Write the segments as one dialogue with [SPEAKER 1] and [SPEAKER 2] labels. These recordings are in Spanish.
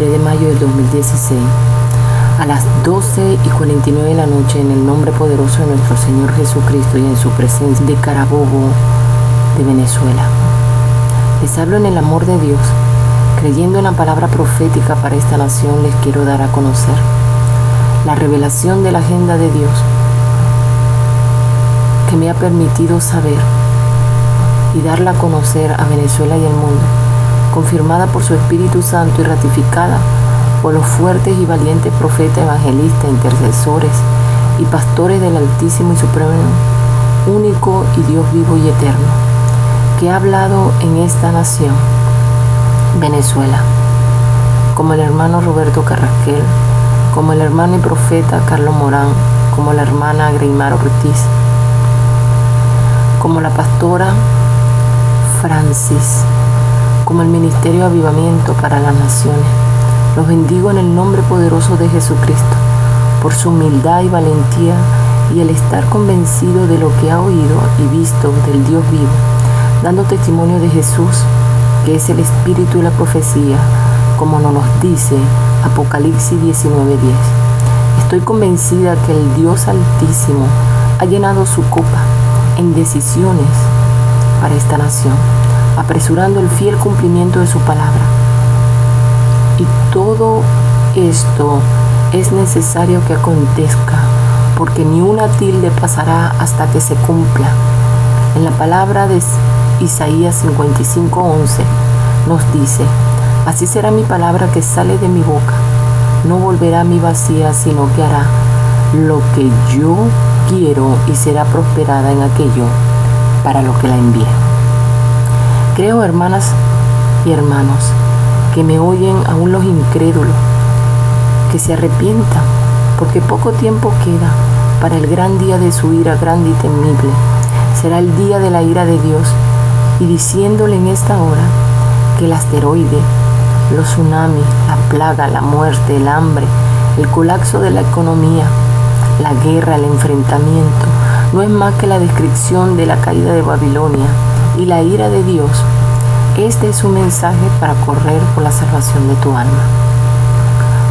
[SPEAKER 1] 23 de mayo del 2016, a las 12:49 de la noche, en el nombre poderoso de nuestro Señor Jesucristo y en su presencia, de Carabobo, de Venezuela. Les hablo en el amor de Dios, creyendo en la palabra profética para esta nación. Les quiero dar a conocer la revelación de la agenda de Dios que me ha permitido saber y darla a conocer a Venezuela y al mundo, confirmada por su Espíritu Santo y ratificada por los fuertes y valientes profetas, evangelistas, intercesores y pastores del Altísimo y Supremo, único y Dios vivo y eterno, que ha hablado en esta nación, Venezuela, como el hermano Roberto Carrasquel, como el hermano y profeta Carlos Morán, como la hermana Greymar Ortiz, como la pastora Francis, como el Ministerio de Avivamiento para las Naciones. Los bendigo en el nombre poderoso de Jesucristo, por su humildad y valentía y el estar convencido de lo que ha oído y visto del Dios vivo, dando testimonio de Jesús, que es el Espíritu y la profecía, como nos dice Apocalipsis 19:10. Estoy convencida que el Dios Altísimo ha llenado su copa en decisiones para esta nación, apresurando el fiel cumplimiento de su palabra. Y todo esto es necesario que acontezca, porque ni una tilde pasará hasta que se cumpla. En la palabra de Isaías 55:11 nos dice: así será mi palabra que sale de mi boca, no volverá a mí vacía, sino que hará lo que yo quiero y será prosperada en aquello para lo que la envíe. Creo, hermanas y hermanos, que me oyen aún los incrédulos, que se arrepientan, porque poco tiempo queda para el gran día de su ira grande y temible. Será el día de la ira de Dios, y diciéndole en esta hora que el asteroide, los tsunamis, la plaga, la muerte, el hambre, el colapso de la economía, la guerra, el enfrentamiento, no es más que la descripción de la caída de Babilonia y la ira de Dios. Este es un mensaje para correr por la salvación de tu alma.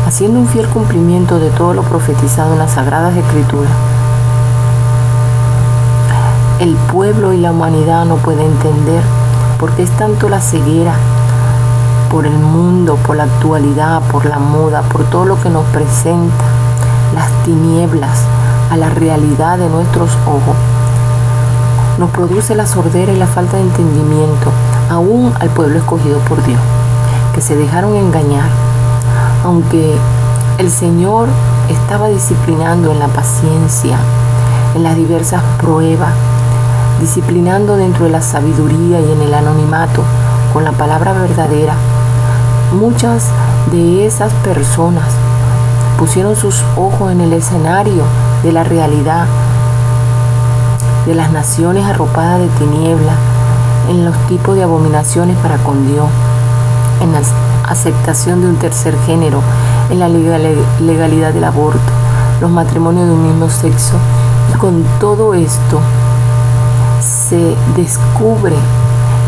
[SPEAKER 1] Haciendo un fiel cumplimiento de todo lo profetizado en las Sagradas Escrituras, el pueblo y la humanidad no pueden entender por qué es tanto la ceguera por el mundo, por la actualidad, por la moda, por todo lo que nos presenta, las tinieblas a la realidad de nuestros ojos. Nos produce la sordera y la falta de entendimiento, aún al pueblo escogido por Dios, que se dejaron engañar. Aunque el Señor estaba disciplinando en la paciencia, en las diversas pruebas, disciplinando dentro de la sabiduría y en el anonimato con la palabra verdadera, muchas de esas personas pusieron sus ojos en el escenario de la realidad de las naciones arropadas de tinieblas, en los tipos de abominaciones para con Dios, en la aceptación de un tercer género, en la legalidad del aborto, los matrimonios de un mismo sexo. Y con todo esto se descubre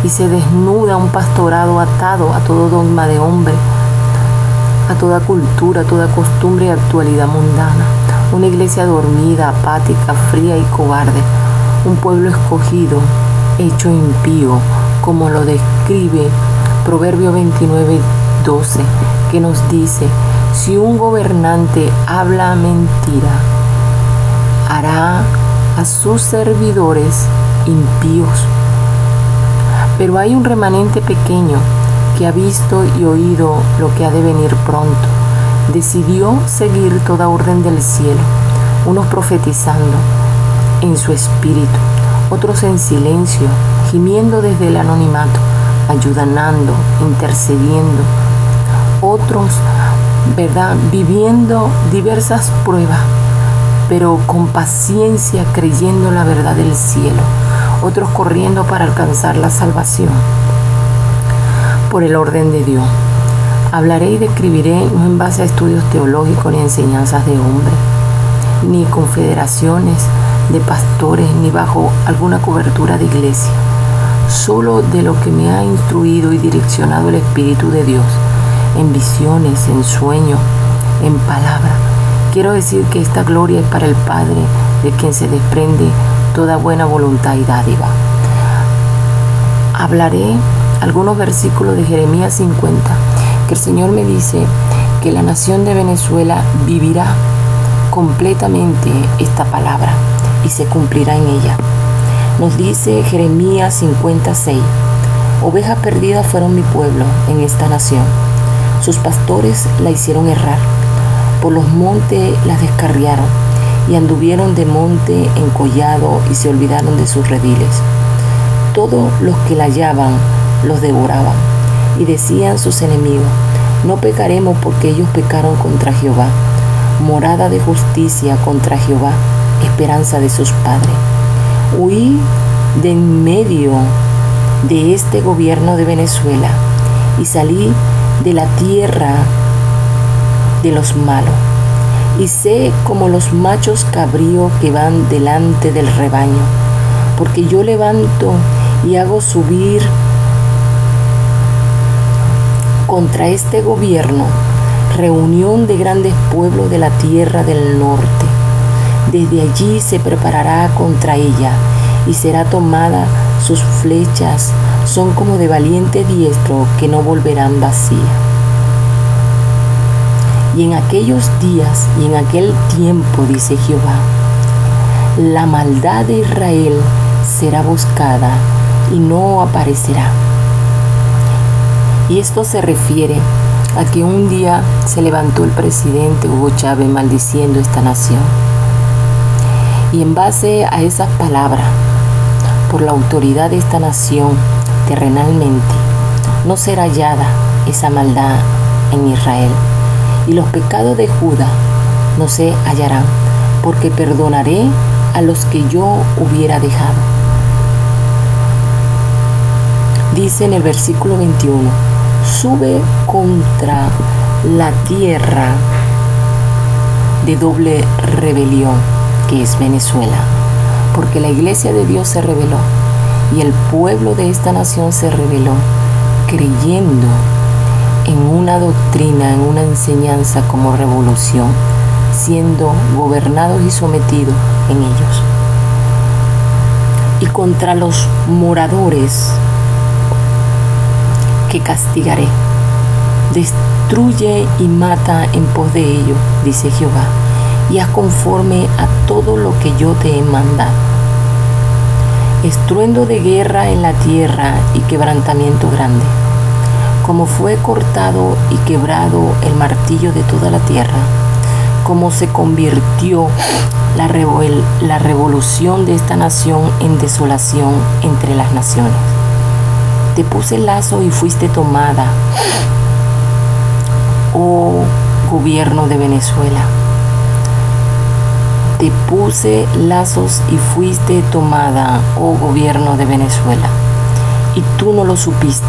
[SPEAKER 1] y se desnuda un pastorado atado a todo dogma de hombre, a toda cultura, a toda costumbre y actualidad mundana. Una iglesia dormida, apática, fría y cobarde. Un pueblo escogido, hecho impío, como lo describe Proverbio 29:12, que nos dice: si un gobernante habla mentira, hará a sus servidores impíos. Pero hay un remanente pequeño que ha visto y oído lo que ha de venir pronto. Decidió seguir toda orden del cielo, unos profetizando en su espíritu, otros en silencio, gimiendo desde el anonimato, ayudando, intercediendo, otros, viviendo diversas pruebas, pero con paciencia creyendo la verdad del cielo, otros corriendo para alcanzar la salvación por el orden de Dios. Hablaré y describiré no en base a estudios teológicos ni enseñanzas de hombres, ni confederaciones de pastores, ni bajo alguna cobertura de iglesia, solo de lo que me ha instruido y direccionado el Espíritu de Dios, en visiones, en sueños, en palabra. Quiero decir que esta gloria es para el Padre, de quien se desprende toda buena voluntad y dádiva. Hablaré algunos versículos de Jeremías 50, que el Señor me dice que la nación de Venezuela vivirá completamente esta palabra y se cumplirá en ella. Nos dice Jeremías 56, ovejas perdidas fueron mi pueblo en esta nación. Sus pastores la hicieron errar. Por los montes la descarriaron y anduvieron de monte en collado y se olvidaron de sus rediles. Todos los que la hallaban los devoraban y decían sus enemigos, no pecaremos porque ellos pecaron contra Jehová, morada de justicia contra Jehová, esperanza de sus padres. Huí de en medio de este gobierno de Venezuela y salí de la tierra de los malos, y sé como los machos cabríos que van delante del rebaño, porque yo levanto y hago subir contra este gobierno reunión de grandes pueblos de la tierra del norte. Desde allí se preparará contra ella y será tomada. Sus flechas son como de valiente diestro que no volverán vacías. Y en aquellos días y en aquel tiempo, dice Jehová, la maldad de Israel será buscada y no aparecerá. Y esto se refiere a que un día se levantó el presidente Hugo Chávez maldiciendo esta nación. Y en base a esas palabras, por la autoridad de esta nación terrenalmente, no será hallada esa maldad en Israel. Y los pecados de Judá no se hallarán, porque perdonaré a los que yo hubiera dejado. Dice en el versículo 21, sube contra la tierra de doble rebelión, que es Venezuela, porque la iglesia de Dios se rebeló y el pueblo de esta nación se rebeló, creyendo en una doctrina, en una enseñanza como revolución, siendo gobernados y sometidos en ellos. Y contra los moradores que castigaré, destruye y mata en pos de ellos, dice Jehová, y haz conforme a todo lo que yo te he mandado. Estruendo de guerra en la tierra y quebrantamiento grande, como fue cortado y quebrado el martillo de toda la tierra, como se convirtió la revolución de esta nación en desolación entre las naciones. Te puse lazo y fuiste tomada, oh gobierno de Venezuela. Te puse lazos y fuiste tomada, oh gobierno de Venezuela. Y tú no lo supiste.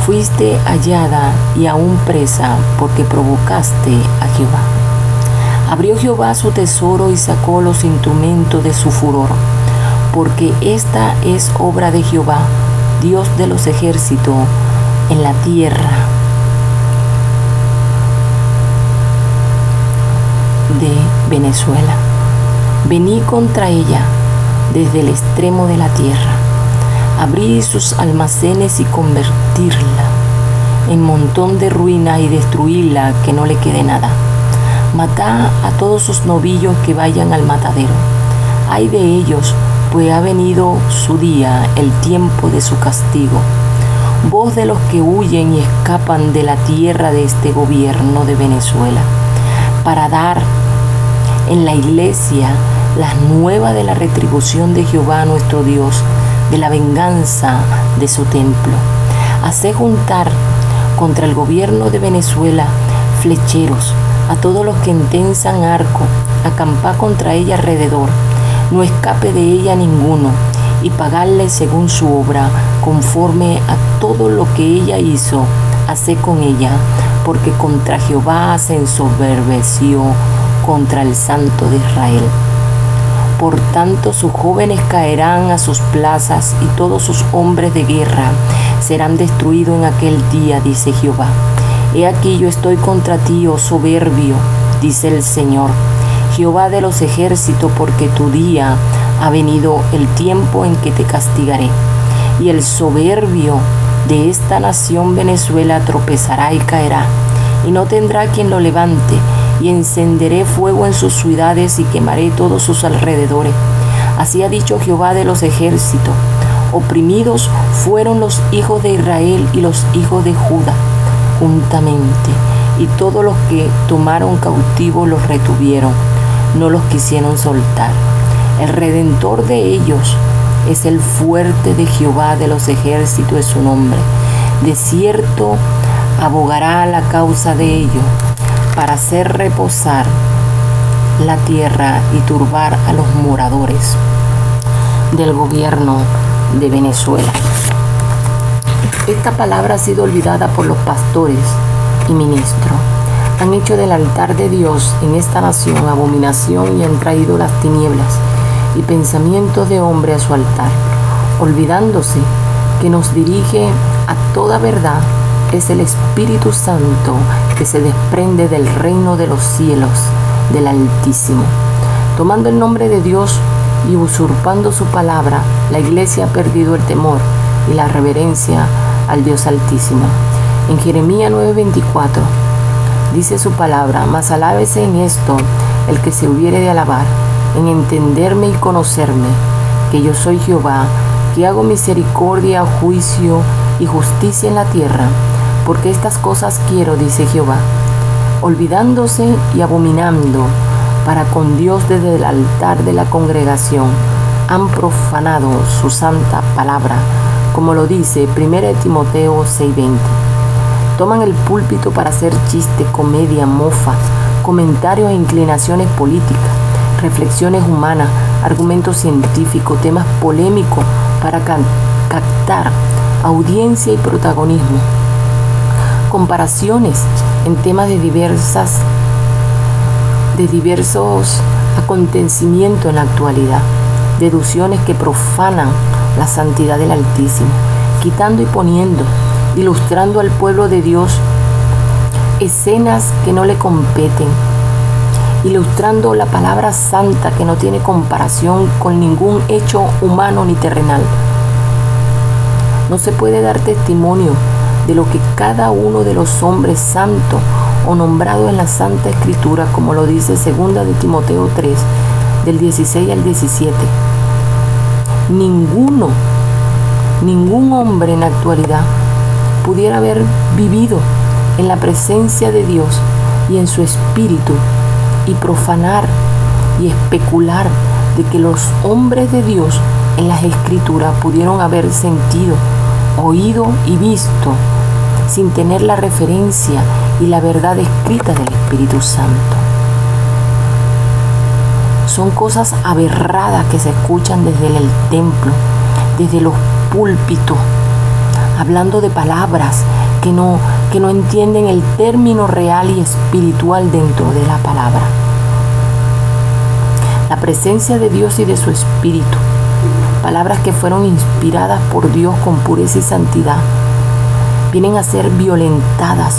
[SPEAKER 1] Fuiste hallada y aún presa, porque provocaste a Jehová. Abrió Jehová su tesoro y sacó los instrumentos de su furor, porque esta es obra de Jehová, Dios de los ejércitos, en la tierra de Venezuela. Vení contra ella desde el extremo de la tierra, abrí sus almacenes y convertirla en montón de ruina y destruirla, que no le quede nada. Matá a todos sus novillos que vayan al matadero. Ay de ellos, pues ha venido su día, el tiempo de su castigo. Voz de los que huyen y escapan de la tierra de este gobierno de Venezuela, para dar en la iglesia las nuevas de la retribución de Jehová nuestro Dios, de la venganza de su templo. Hacé juntar contra el gobierno de Venezuela flecheros, a todos los que entensan arco, acampá contra ella alrededor, no escape de ella ninguno, y pagarle según su obra, conforme a todo lo que ella hizo, hacé con ella, porque contra Jehová se ensoberbeció, contra el Santo de Israel. Por tanto, sus jóvenes caerán a sus plazas y todos sus hombres de guerra serán destruidos en aquel día, dice Jehová. He aquí yo estoy contra ti, oh soberbio, dice el Señor, Jehová de los ejércitos, porque tu día ha venido, el tiempo en que te castigaré. Y el soberbio de esta nación Venezuela tropezará y caerá, y no tendrá quien lo levante, y encenderé fuego en sus ciudades y quemaré todos sus alrededores. Así ha dicho Jehová de los ejércitos. Oprimidos fueron los hijos de Israel y los hijos de Judá juntamente, y todos los que tomaron cautivos los retuvieron, no los quisieron soltar. El redentor de ellos es el fuerte de Jehová de los ejércitos, es su nombre. De cierto abogará a la causa de ellos, para hacer reposar la tierra y turbar a los moradores del gobierno de Venezuela. Esta palabra ha sido olvidada por los pastores y ministros. Han hecho del altar de Dios en esta nación abominación y han traído las tinieblas y pensamientos de hombre a su altar, olvidándose que nos dirige a toda verdad. Es el Espíritu Santo que se desprende del reino de los cielos, del Altísimo. Tomando el nombre de Dios y usurpando su palabra, la iglesia ha perdido el temor y la reverencia al Dios Altísimo. En Jeremías 9:24 dice su palabra: mas alábese en esto el que se hubiere de alabar, en entenderme y conocerme, que yo soy Jehová, que hago misericordia, juicio y justicia en la tierra, porque estas cosas quiero, dice Jehová, olvidándose y abominando para con Dios desde el altar de la congregación, han profanado su santa palabra, como lo dice 1 Timoteo 6:20. Toman el púlpito para hacer chiste, comedia, mofa, comentarios e inclinaciones políticas, reflexiones humanas, argumentos científicos, temas polémicos para captar audiencia y protagonismo, comparaciones en temas de diversos acontecimientos en la actualidad, deducciones que profanan la santidad del Altísimo, quitando y poniendo, ilustrando al pueblo de Dios escenas que no le competen, ilustrando la palabra santa que no tiene comparación con ningún hecho humano ni terrenal. No se puede dar testimonio de lo que cada uno de los hombres santos o nombrados en la Santa Escritura, como lo dice 2 de Timoteo 3, del 16 al 17. Ningún hombre en la actualidad pudiera haber vivido en la presencia de Dios y en su espíritu y profanar y especular de que los hombres de Dios en las Escrituras pudieron haber sentido, oído y visto sin tener la referencia y la verdad escrita del Espíritu Santo. Son cosas aberradas que se escuchan desde el templo, desde los púlpitos, hablando de palabras que no entienden el término real y espiritual dentro de la palabra. La presencia de Dios y de su Espíritu, palabras que fueron inspiradas por Dios con pureza y santidad, vienen a ser violentadas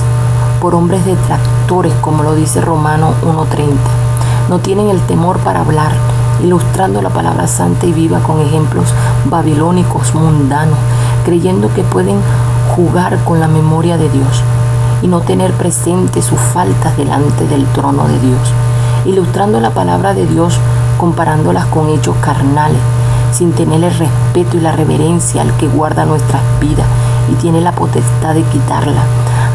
[SPEAKER 1] por hombres detractores, como lo dice Romanos 1:30. No tienen el temor para hablar, ilustrando la palabra santa y viva con ejemplos babilónicos, mundanos, creyendo que pueden jugar con la memoria de Dios y no tener presente sus faltas delante del trono de Dios, ilustrando la palabra de Dios comparándolas con hechos carnales, sin tener el respeto y la reverencia al que guarda nuestras vidas y tiene la potestad de quitarla,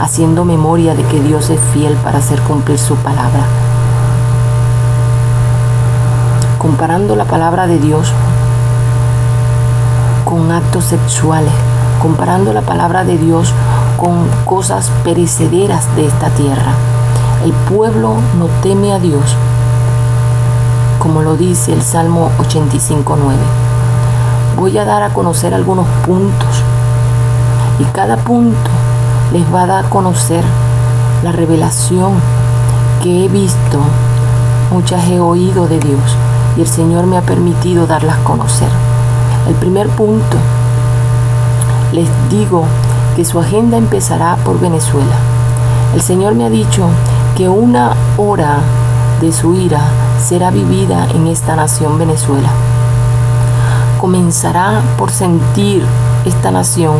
[SPEAKER 1] haciendo memoria de que Dios es fiel para hacer cumplir su palabra. Comparando la palabra de Dios con actos sexuales, comparando la palabra de Dios con cosas perecederas de esta tierra. El pueblo no teme a Dios, como lo dice el Salmo 85:9. Voy a dar a conocer algunos puntos y cada punto les va a dar a conocer la revelación que he visto, muchas he oído de Dios y el Señor me ha permitido darlas a conocer. El primer punto, les digo que su agenda empezará por Venezuela. El Señor me ha dicho que una hora de su ira será vivida en esta nación Venezuela. Comenzará por sentir esta nación,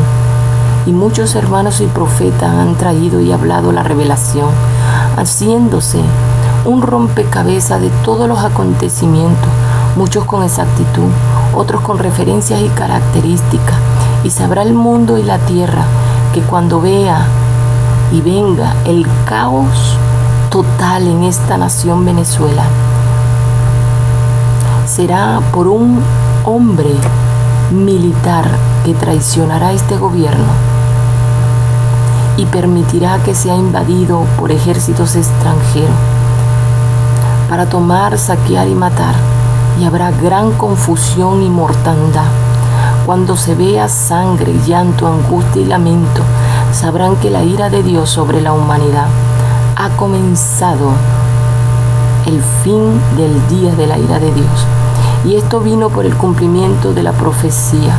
[SPEAKER 1] y muchos hermanos y profetas han traído y hablado la revelación, haciéndose un rompecabezas de todos los acontecimientos, muchos con exactitud, otros con referencias y características, y sabrá el mundo y la tierra que cuando vea y venga el caos total en esta nación Venezuela, será por un hombre militar que traicionará este gobierno y permitirá que sea invadido por ejércitos extranjeros para tomar, saquear y matar, y habrá gran confusión y mortandad. Cuando se vea sangre, llanto, angustia y lamento, sabrán que la ira de Dios sobre la humanidad ha comenzado, el fin del día de la ira de Dios. Y esto vino por el cumplimiento de la profecía.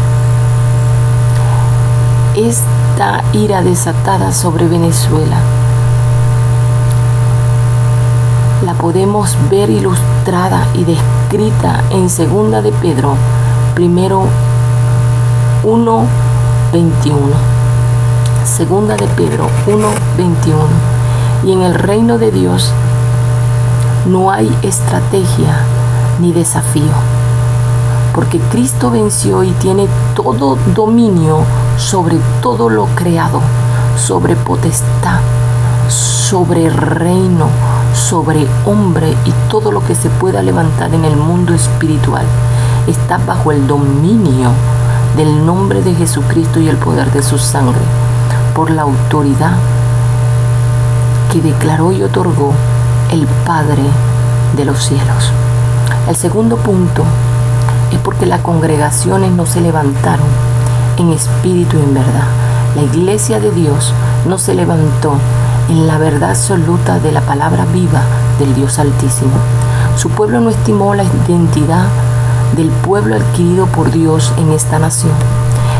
[SPEAKER 1] Esta ira desatada sobre Venezuela la podemos ver ilustrada y descrita en 2 de Pedro, 1:21. 2 de Pedro 1:21. Y en el reino de Dios no hay estrategia ni desafío, porque Cristo venció y tiene todo dominio sobre todo lo creado, sobre potestad, sobre reino, sobre hombre, y todo lo que se pueda levantar en el mundo espiritual está bajo el dominio del nombre de Jesucristo y el poder de su sangre, por la autoridad que declaró y otorgó el Padre de los cielos. El segundo punto es porque las congregaciones no se levantaron en espíritu y en verdad. La iglesia de Dios no se levantó en la verdad absoluta de la palabra viva del Dios Altísimo. Su pueblo no estimó la identidad del pueblo adquirido por Dios en esta nación.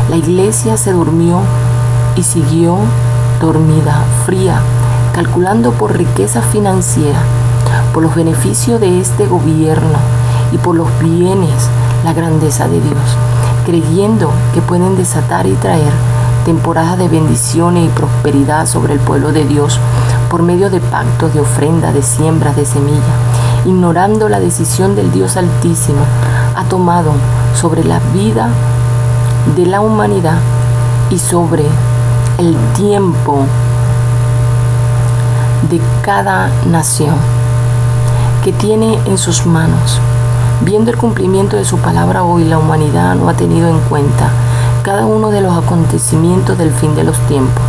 [SPEAKER 1] La iglesia se durmió y siguió dormida, fría, calculando por riqueza financiera, por los beneficios de este gobierno y por los bienes, la grandeza de Dios, creyendo que pueden desatar y traer temporadas de bendiciones y prosperidad sobre el pueblo de Dios por medio de pactos, de ofrendas, de siembras, de semillas, ignorando la decisión del Dios Altísimo. Ha tomado sobre la vida de la humanidad y sobre el tiempo de cada nación que tiene en sus manos. Viendo el cumplimiento de su palabra hoy, la humanidad no ha tenido en cuenta cada uno de los acontecimientos del fin de los tiempos.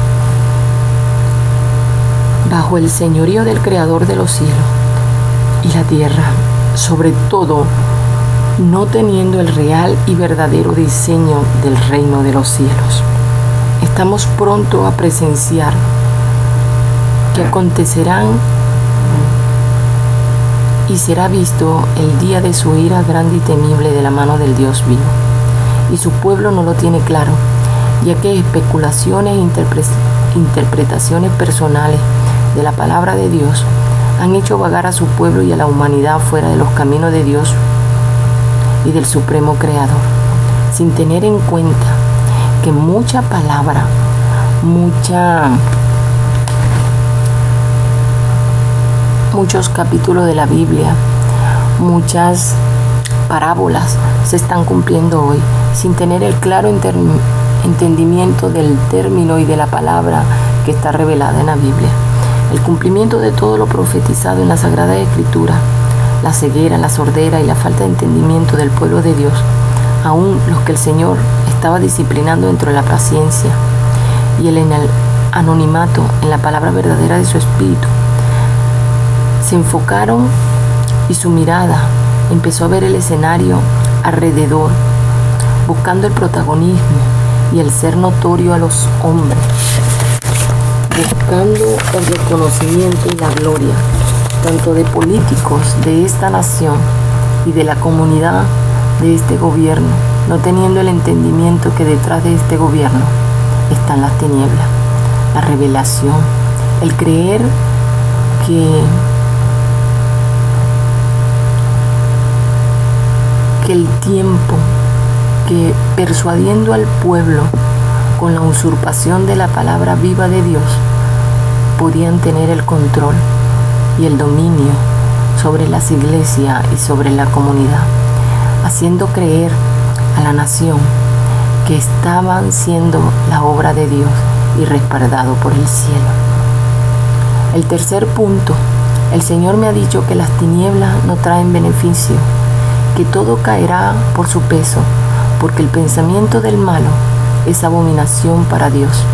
[SPEAKER 1] Bajo el señorío del Creador de los cielos y la tierra, sobre todo, no teniendo el real y verdadero diseño del reino de los cielos. Estamos pronto a presenciar que acontecerán y será visto el día de su ira grande y temible de la mano del Dios vivo. Y su pueblo no lo tiene claro, ya que especulaciones e interpretaciones personales de la palabra de Dios han hecho vagar a su pueblo y a la humanidad fuera de los caminos de Dios y del Supremo Creador, sin tener en cuenta que mucha palabra, muchos capítulos de la Biblia, muchas parábolas se están cumpliendo hoy, sin tener el claro entendimiento del término y de la palabra que está revelada en la Biblia. El cumplimiento de todo lo profetizado en la Sagrada Escritura, la ceguera, la sordera y la falta de entendimiento del pueblo de Dios, aún los que el Señor estaba disciplinando dentro de la paciencia y en el anonimato en la palabra verdadera de su Espíritu, se enfocaron y su mirada empezó a ver el escenario alrededor, buscando el protagonismo y el ser notorio a los hombres, buscando el reconocimiento y la gloria, tanto de políticos de esta nación y de la comunidad de este gobierno, no teniendo el entendimiento que detrás de este gobierno están las tinieblas, la revelación, El creer que el tiempo que persuadiendo al pueblo con la usurpación de la palabra viva de Dios podían tener el control y el dominio sobre las iglesias y sobre la comunidad, haciendo creer a la nación que estaban siendo la obra de Dios y respaldado por el cielo. El tercer punto, el Señor me ha dicho que las tinieblas no traen beneficio, que todo caerá por su peso, porque el pensamiento del malo es abominación para Dios.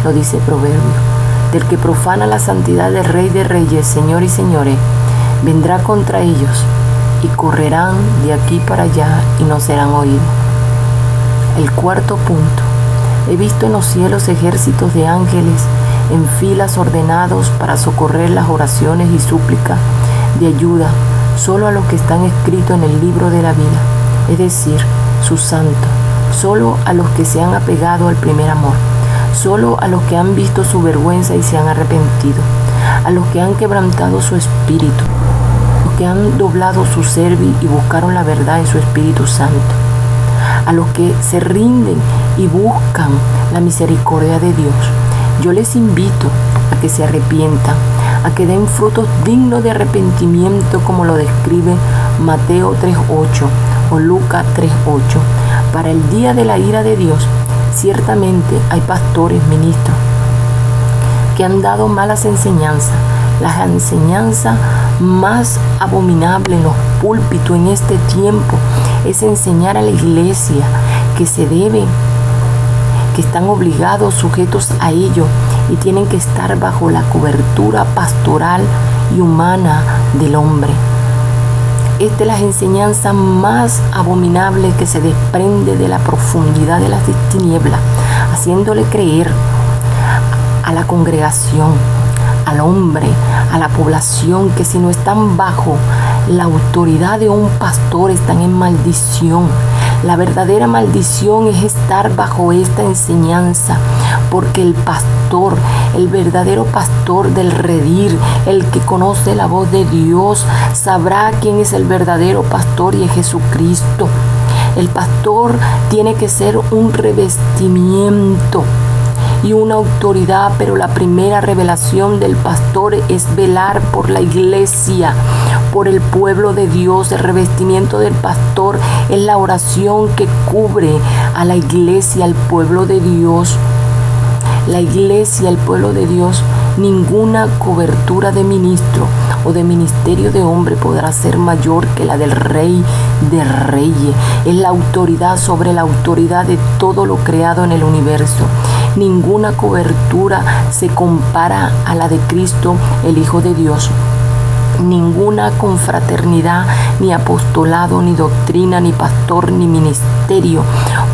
[SPEAKER 1] Lo dice Proverbio. Del que profana la santidad del Rey de Reyes, Señor y Señores, vendrá contra ellos y correrán de aquí para allá y no serán oídos. El cuarto punto. He visto en los cielos ejércitos de ángeles en filas ordenados para socorrer las oraciones y súplicas de ayuda solo a los que están escritos en el libro de la vida, es decir, sus santos, solo a los que se han apegado al primer amor, solo a los que han visto su vergüenza y se han arrepentido, a los que han quebrantado su espíritu, los que han doblado su cerviz y buscaron la verdad en su Espíritu Santo, a los que se rinden y buscan la misericordia de Dios. Yo les invito a que se arrepientan, a que den frutos dignos de arrepentimiento, como lo describe Mateo 3:8 o Lucas 3:8. Para el día de la ira de Dios, ciertamente hay pastores, ministros, que han dado malas enseñanzas. Las enseñanzas más abominables en los púlpitos en este tiempo es enseñar a la iglesia que se deben, que están obligados, sujetos a ello, y tienen que estar bajo la cobertura pastoral y humana del hombre. Esta es la enseñanza más abominable que se desprende de la profundidad de las tinieblas, haciéndole creer a la congregación, al hombre, a la población, que si no están bajo la autoridad de un pastor están en maldición. La verdadera maldición es estar bajo esta enseñanza, porque el pastor, el verdadero pastor del redil, el que conoce la voz de Dios, sabrá quién es el verdadero pastor, y es Jesucristo. El pastor tiene que ser un revestimiento y una autoridad, pero la primera revelación del pastor es velar por la iglesia, por el pueblo de Dios. El revestimiento del pastor es la oración que cubre a la iglesia, al pueblo de Dios. La iglesia, el pueblo de Dios, ninguna cobertura de ministro o de ministerio de hombre podrá ser mayor que la del Rey de Reyes. Es la autoridad sobre la autoridad de todo lo creado en el universo. Ninguna cobertura se compara a la de Cristo, el Hijo de Dios. Ninguna confraternidad, ni apostolado, ni doctrina, ni pastor, ni ministerio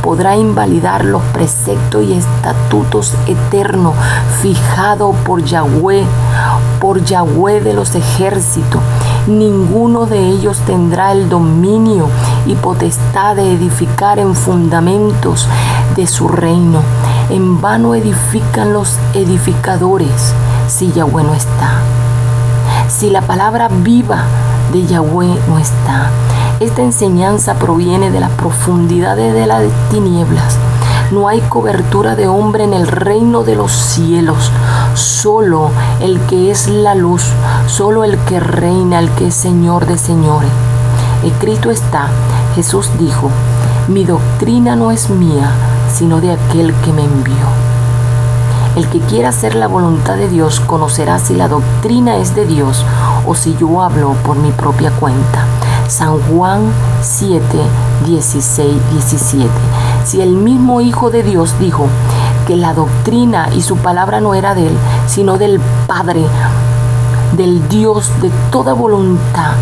[SPEAKER 1] podrá invalidar los preceptos y estatutos eternos fijados por Yahweh de los ejércitos. Ninguno de ellos tendrá el dominio y potestad de edificar en fundamentos de su reino. En vano edifican los edificadores si Yahweh no está, si la palabra viva de Yahweh no está. Esta enseñanza proviene de las profundidades de las tinieblas. No hay cobertura de hombre en el reino de los cielos. Solo el que es la luz, solo el que reina, el que es Señor de señores. Escrito está, Jesús dijo: mi doctrina no es mía, sino de aquel que me envió. El que quiera hacer la voluntad de Dios conocerá si la doctrina es de Dios o si yo hablo por mi propia cuenta. San Juan 7, 16, 17. Si el mismo Hijo de Dios dijo que la doctrina y su palabra no era de él, sino del Padre, del Dios de toda voluntad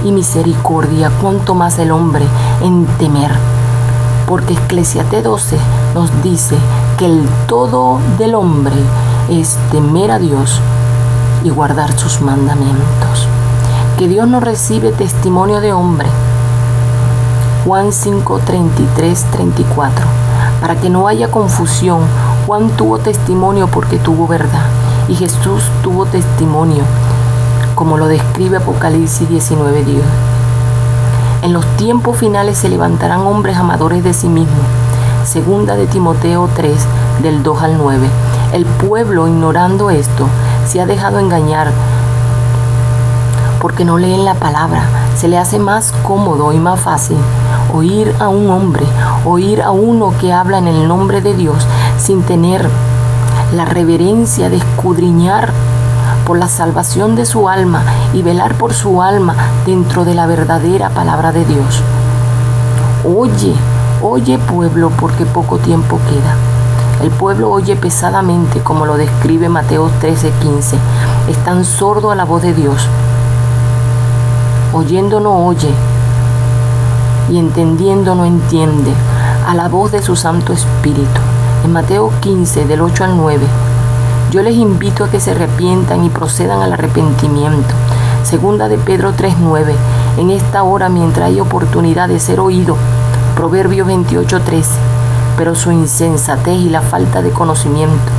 [SPEAKER 1] y misericordia, cuánto más el hombre en temer. Porque Eclesiastés 12 nos dice que el todo del hombre es temer a Dios y guardar sus mandamientos. Que Dios no recibe testimonio de hombre. Juan 5, 33, 34. Para que no haya confusión, Juan tuvo testimonio porque tuvo verdad. Y Jesús tuvo testimonio, como lo describe Apocalipsis 19:10. En los tiempos finales se levantarán hombres amadores de sí mismos. Segunda de Timoteo 3, del 2 al 9. El pueblo, ignorando esto, se ha dejado engañar porque no leen la palabra. Se le hace más cómodo y más fácil oír a un hombre, oír a uno que habla en el nombre de Dios sin tener la reverencia de escudriñar por la salvación de su alma y velar por su alma dentro de la verdadera palabra de Dios. Oye pueblo, porque poco tiempo queda. El pueblo oye pesadamente, como lo describe Mateo 13:15. Están sordos a la voz de Dios. Oyendo no oye, y entendiendo no entiende a la voz de su Santo Espíritu. En Mateo 15, del 8 al 9. Yo les invito a que se arrepientan y procedan al arrepentimiento. Segunda de Pedro 3:9. En esta hora, mientras hay oportunidad de ser oído. Proverbios 28:13. Pero su insensatez y la falta de conocimiento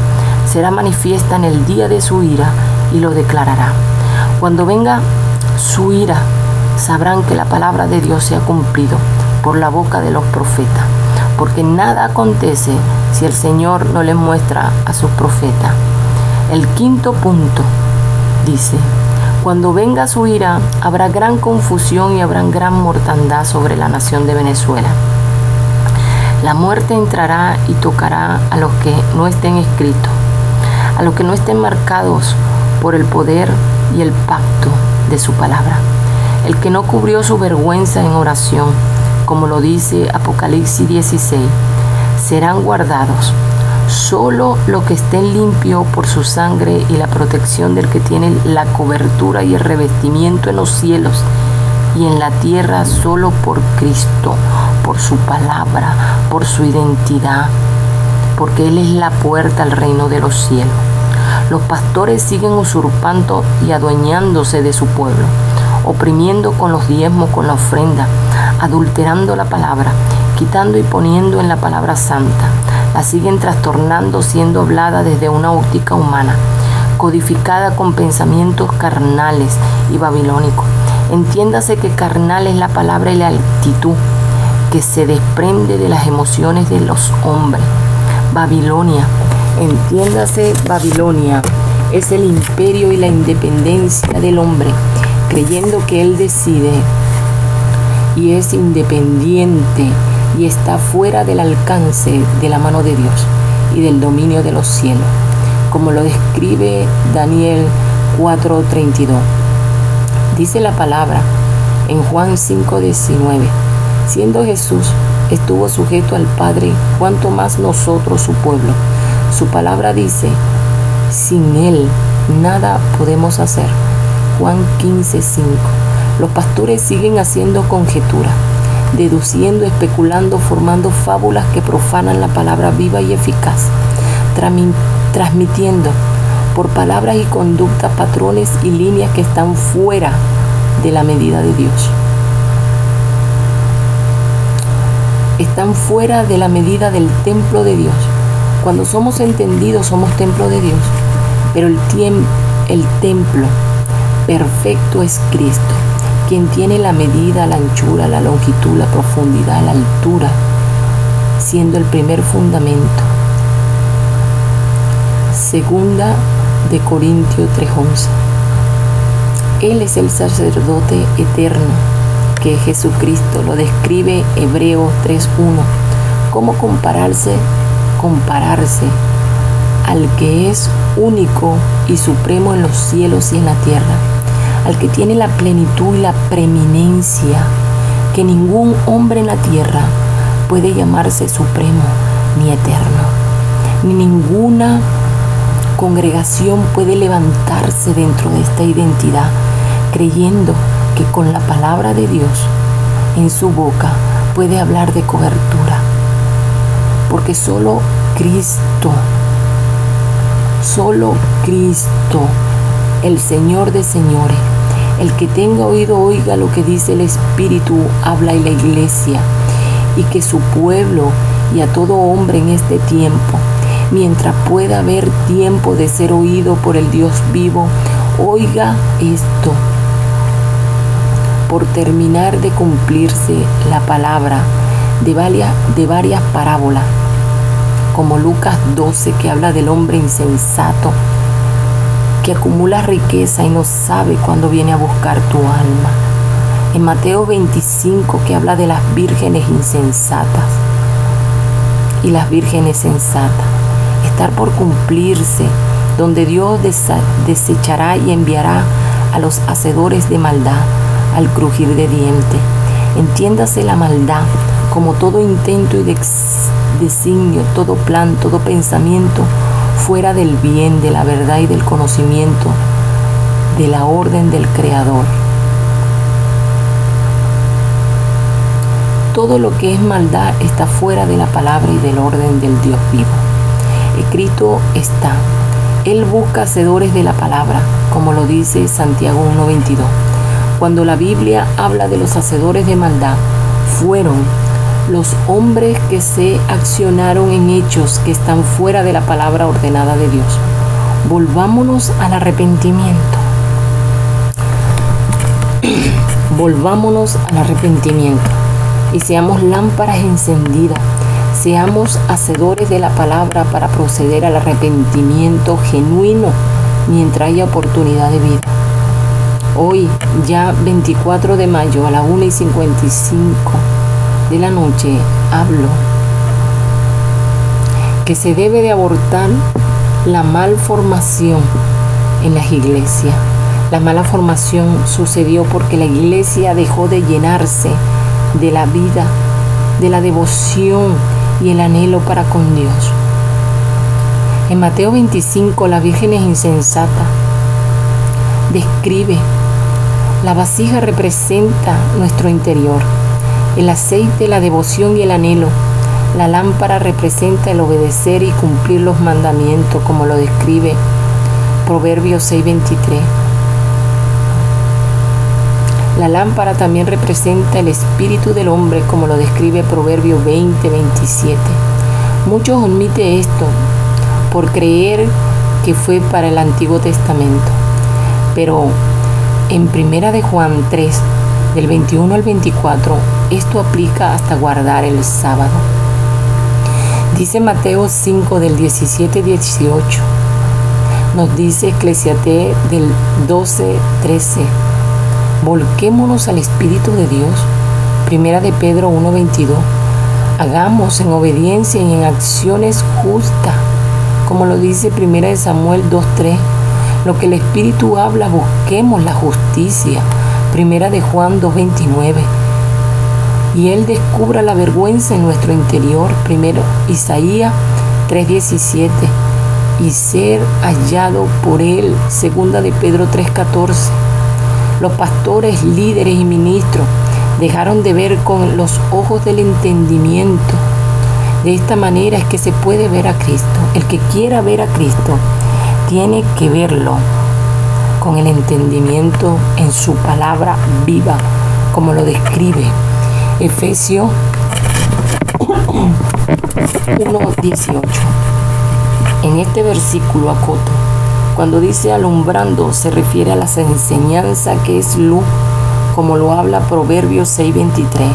[SPEAKER 1] será manifiesta en el día de su ira y lo declarará. Cuando venga su ira, sabrán que la palabra de Dios se ha cumplido por la boca de los profetas, porque nada acontece si el Señor no les muestra a sus profetas. El quinto punto dice: cuando venga su ira, habrá gran confusión y habrá gran mortandad sobre la nación de Venezuela. La muerte entrará y tocará a los que no estén escritos, a los que no estén marcados por el poder y el pacto de su palabra. El que no cubrió su vergüenza en oración, como lo dice Apocalipsis 16, serán guardados. Solo los que estén limpios por su sangre y la protección del que tiene la cobertura y el revestimiento en los cielos y en la tierra, solo por Cristo, por su palabra, por su identidad, porque Él es la puerta al reino de los cielos. Los pastores siguen usurpando y adueñándose de su pueblo, oprimiendo con los diezmos, con la ofrenda, adulterando la palabra, quitando y poniendo en la palabra santa. La siguen trastornando, siendo hablada desde una óptica humana, codificada con pensamientos carnales y babilónicos. Entiéndase que carnal es la palabra y la actitud que se desprende de las emociones de los hombres. Babilonia, entiéndase, Babilonia es el imperio y la independencia del hombre, creyendo que él decide y es independiente y está fuera del alcance de la mano de Dios y del dominio de los cielos, como lo describe Daniel 4:32. Dice la palabra en Juan 5:19, siendo Jesús estuvo sujeto al Padre, cuanto más nosotros su pueblo. Su palabra dice, sin Él nada podemos hacer. Juan 15:5. Los pastores siguen haciendo conjetura, deduciendo, especulando, formando fábulas que profanan la palabra viva y eficaz, transmitiendo por palabras y conductas patrones y líneas que están fuera de la medida de Dios. Están fuera de la medida del templo de Dios. Cuando somos entendidos, somos templo de Dios, pero el templo perfecto es Cristo, quien tiene la medida, la anchura, la longitud, la profundidad, la altura, siendo el primer fundamento. Segunda de Corintios 3:11. Él es el sacerdote eterno, que es Jesucristo. Lo describe Hebreos 3:1. ¿Cómo compararse al que es único y supremo en los cielos y en la tierra, al que tiene la plenitud y la preeminencia, que ningún hombre en la tierra puede llamarse supremo ni eterno, ni ninguna congregación puede levantarse dentro de esta identidad, creyendo que con la palabra de Dios en su boca puede hablar de cobertura, porque solo Cristo, el Señor de señores, el que tenga oído oiga lo que dice el Espíritu, habla y la iglesia, y que su pueblo y a todo hombre en este tiempo mientras pueda haber tiempo de ser oído por el Dios vivo, oiga esto. Por terminar de cumplirse la palabra de varias parábolas, como Lucas 12, que habla del hombre insensato, que acumula riqueza y no sabe cuándo viene a buscar tu alma. En Mateo 25, que habla de las vírgenes insensatas y las vírgenes sensatas. Estar por cumplirse, donde Dios desechará y enviará a los hacedores de maldad al crujir de dientes. Entiéndase la maldad como todo intento y designio, todo plan, todo pensamiento fuera del bien, de la verdad y del conocimiento de la orden del Creador. Todo lo que es maldad está fuera de la palabra y del orden del Dios vivo. Escrito está: Él busca hacedores de la palabra, como lo dice Santiago 1:22. Cuando la Biblia habla de los hacedores de maldad, fueron los hombres que se accionaron en hechos que están fuera de la palabra ordenada de Dios. Volvámonos al arrepentimiento. Volvámonos al arrepentimiento y seamos lámparas encendidas. Seamos hacedores de la palabra para proceder al arrepentimiento genuino mientras haya oportunidad de vida. Hoy, ya 24 de mayo a la 1:55 de la noche, hablo que se debe de abortar la malformación en las iglesias. La mala formación sucedió porque la iglesia dejó de llenarse de la vida, de la devoción y el anhelo para con Dios. En Mateo 25, la Virgen es insensata. Describe: la vasija representa nuestro interior, el aceite, la devoción y el anhelo. La lámpara representa el obedecer y cumplir los mandamientos, como lo describe Proverbios 6:23. La lámpara también representa el espíritu del hombre, como lo describe Proverbios 20:27. Muchos omiten esto por creer que fue para el Antiguo Testamento, pero en 1 de Juan 3, del 21 al 24, esto aplica hasta guardar el sábado. Dice Mateo 5, del 17-18. Nos dice Eclesiastés del 12-13. Volquémonos al Espíritu de Dios. 1 de Pedro 1:22. Hagamos en obediencia y en acciones justas, como lo dice 1 de Samuel 2:3. Lo que el Espíritu habla, busquemos la justicia. 1 de Juan 2:29. Y Él descubra la vergüenza en nuestro interior. 1 Isaías 3:17. Y ser hallado por Él. 2 de Pedro 3:14. Los pastores, líderes y ministros dejaron de ver con los ojos del entendimiento. De esta manera es que se puede ver a Cristo. El que quiera ver a Cristo tiene que verlo con el entendimiento en su palabra viva, como lo describe Efesios 1:18. En este versículo acoto, cuando dice alumbrando, se refiere a la enseñanza que es luz, como lo habla Proverbios 6:23.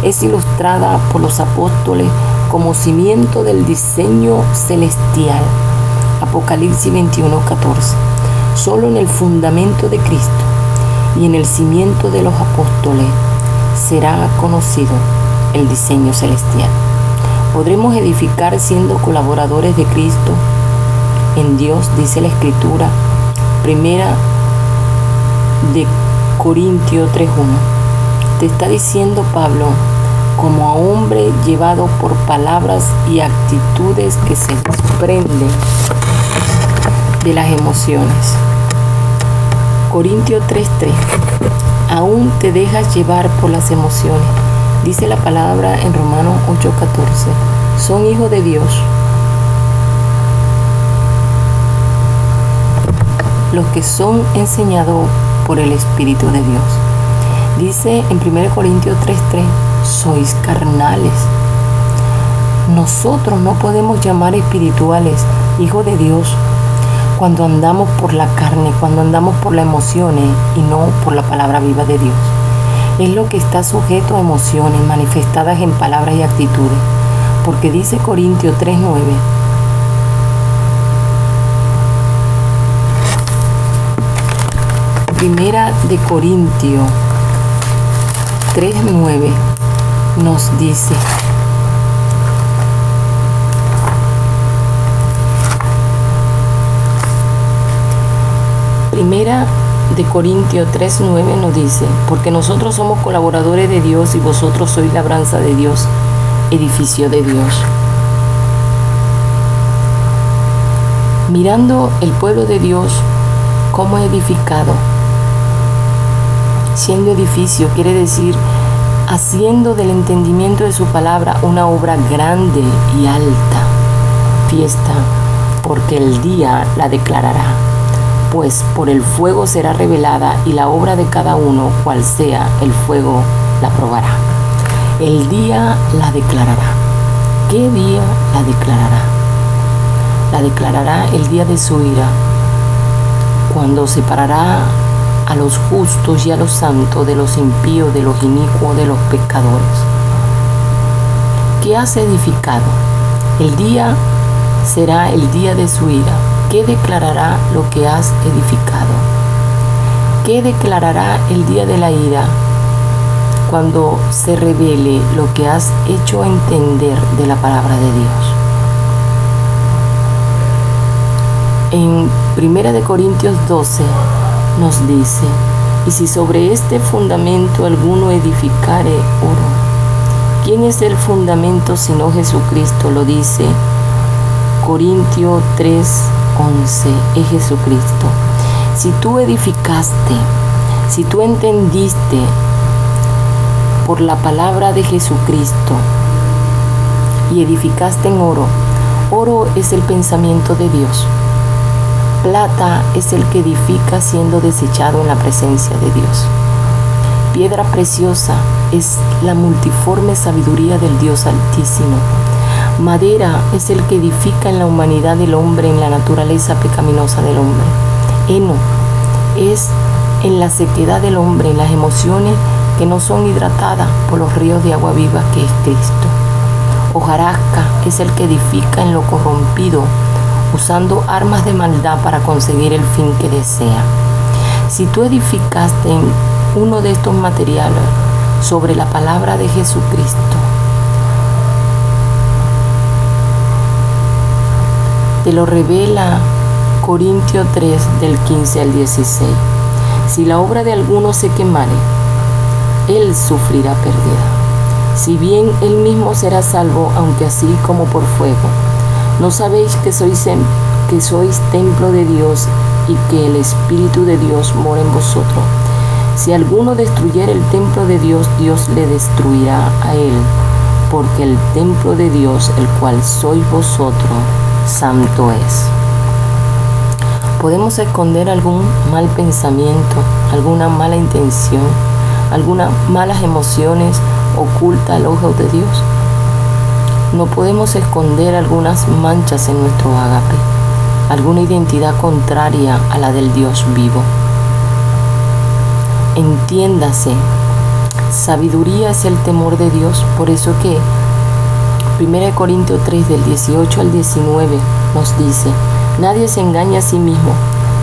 [SPEAKER 1] Es ilustrada por los apóstoles como cimiento del diseño celestial. Apocalipsis 21:14. Solo en el fundamento de Cristo y en el cimiento de los apóstoles será conocido el diseño celestial. Podremos edificar siendo colaboradores de Cristo en Dios, dice la Escritura, 1 de Corintios 3:1. Te está diciendo Pablo, como a hombre llevado por palabras y actitudes que se desprenden de las emociones. Corintios 3:3. Aún te dejas llevar por las emociones. Dice la palabra en Romanos 8:14. Son hijos de Dios. Los que son enseñados por el Espíritu de Dios. Dice en 1 Corintios 3:3, sois carnales. Nosotros no podemos llamar espirituales hijos de Dios cuando andamos por la carne, cuando andamos por las emociones y no por la palabra viva de Dios. Es lo que está sujeto a emociones manifestadas en palabras y actitudes, porque dice Corintios 3:9. Primera de Corintios 3:9 nos dice: Primera de Corintios 3:9 nos dice: porque nosotros somos colaboradores de Dios y vosotros sois labranza de Dios, edificio de Dios. Mirando el pueblo de Dios como edificado, siendo edificio quiere decir haciendo del entendimiento de su palabra una obra grande y alta, fiesta, porque el día la declarará, pues por el fuego será revelada y la obra de cada uno, cual sea el fuego, la probará. El día la declarará. ¿Qué día la declarará? La declarará el día de su ira, cuando separará a los justos y a los santos de los impíos, de los inicuos, de los pecadores. ¿Qué has edificado? El día será el día de su ira. ¿Qué declarará lo que has edificado? ¿Qué declarará el día de la ira cuando se revele lo que has hecho entender de la palabra de Dios? En 1 Corintios 12 nos dice: y si sobre este fundamento alguno edificare oro, ¿quién es el fundamento sino Jesucristo? Lo dice Corintios 3:11, es Jesucristo. Si tú edificaste, si tú entendiste por la palabra de Jesucristo y edificaste en oro, oro es el pensamiento de Dios. Plata es el que edifica siendo desechado en la presencia de Dios. Piedra preciosa es la multiforme sabiduría del Dios Altísimo. Madera es el que edifica en la humanidad del hombre, en la naturaleza pecaminosa del hombre. Heno es en la sequedad del hombre, en las emociones que no son hidratadas por los ríos de agua viva que es Cristo. Hojarasca es el que edifica en lo corrompido, usando armas de maldad para conseguir el fin que desea. Si tú edificaste en uno de estos materiales sobre la palabra de Jesucristo, te lo revela Corintios 3 del 15 al 16. Si la obra de alguno se quemare, él sufrirá pérdida. Si bien él mismo será salvo, aunque así como por fuego. ¿No sabéis que sois templo de Dios y que el Espíritu de Dios mora en vosotros? Si alguno destruyera el templo de Dios, Dios le destruirá a él, porque el templo de Dios, el cual sois vosotros, santo es. Podemos esconder algún mal pensamiento, alguna mala intención, algunas malas emociones ocultas al ojo de Dios. No podemos esconder algunas manchas en nuestro ágape, alguna identidad contraria a la del Dios vivo. Entiéndase, sabiduría es el temor de Dios. Por eso que 1 Corintios 3 del 18 al 19 nos dice: nadie se engaña a sí mismo.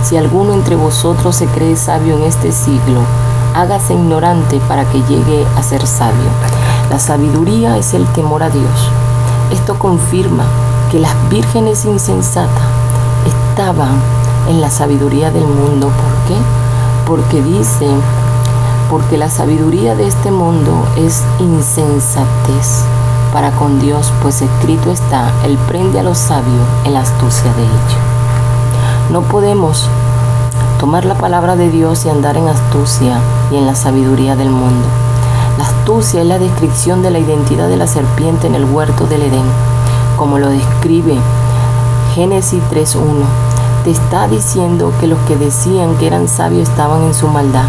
[SPEAKER 1] Si alguno entre vosotros se cree sabio en este siglo, hágase ignorante para que llegue a ser sabio. La sabiduría es el temor a Dios. Esto confirma que las vírgenes insensatas estaban en la sabiduría del mundo. ¿Por qué? Porque dice: porque la sabiduría de este mundo es insensatez para con Dios, pues escrito está: Él prende a los sabios en la astucia de ellos. No podemos tomar la palabra de Dios y andar en astucia y en la sabiduría del mundo. La astucia es la descripción de la identidad de la serpiente en el huerto del Edén, como lo describe Génesis 3:1. Te está diciendo que los que decían que eran sabios estaban en su maldad.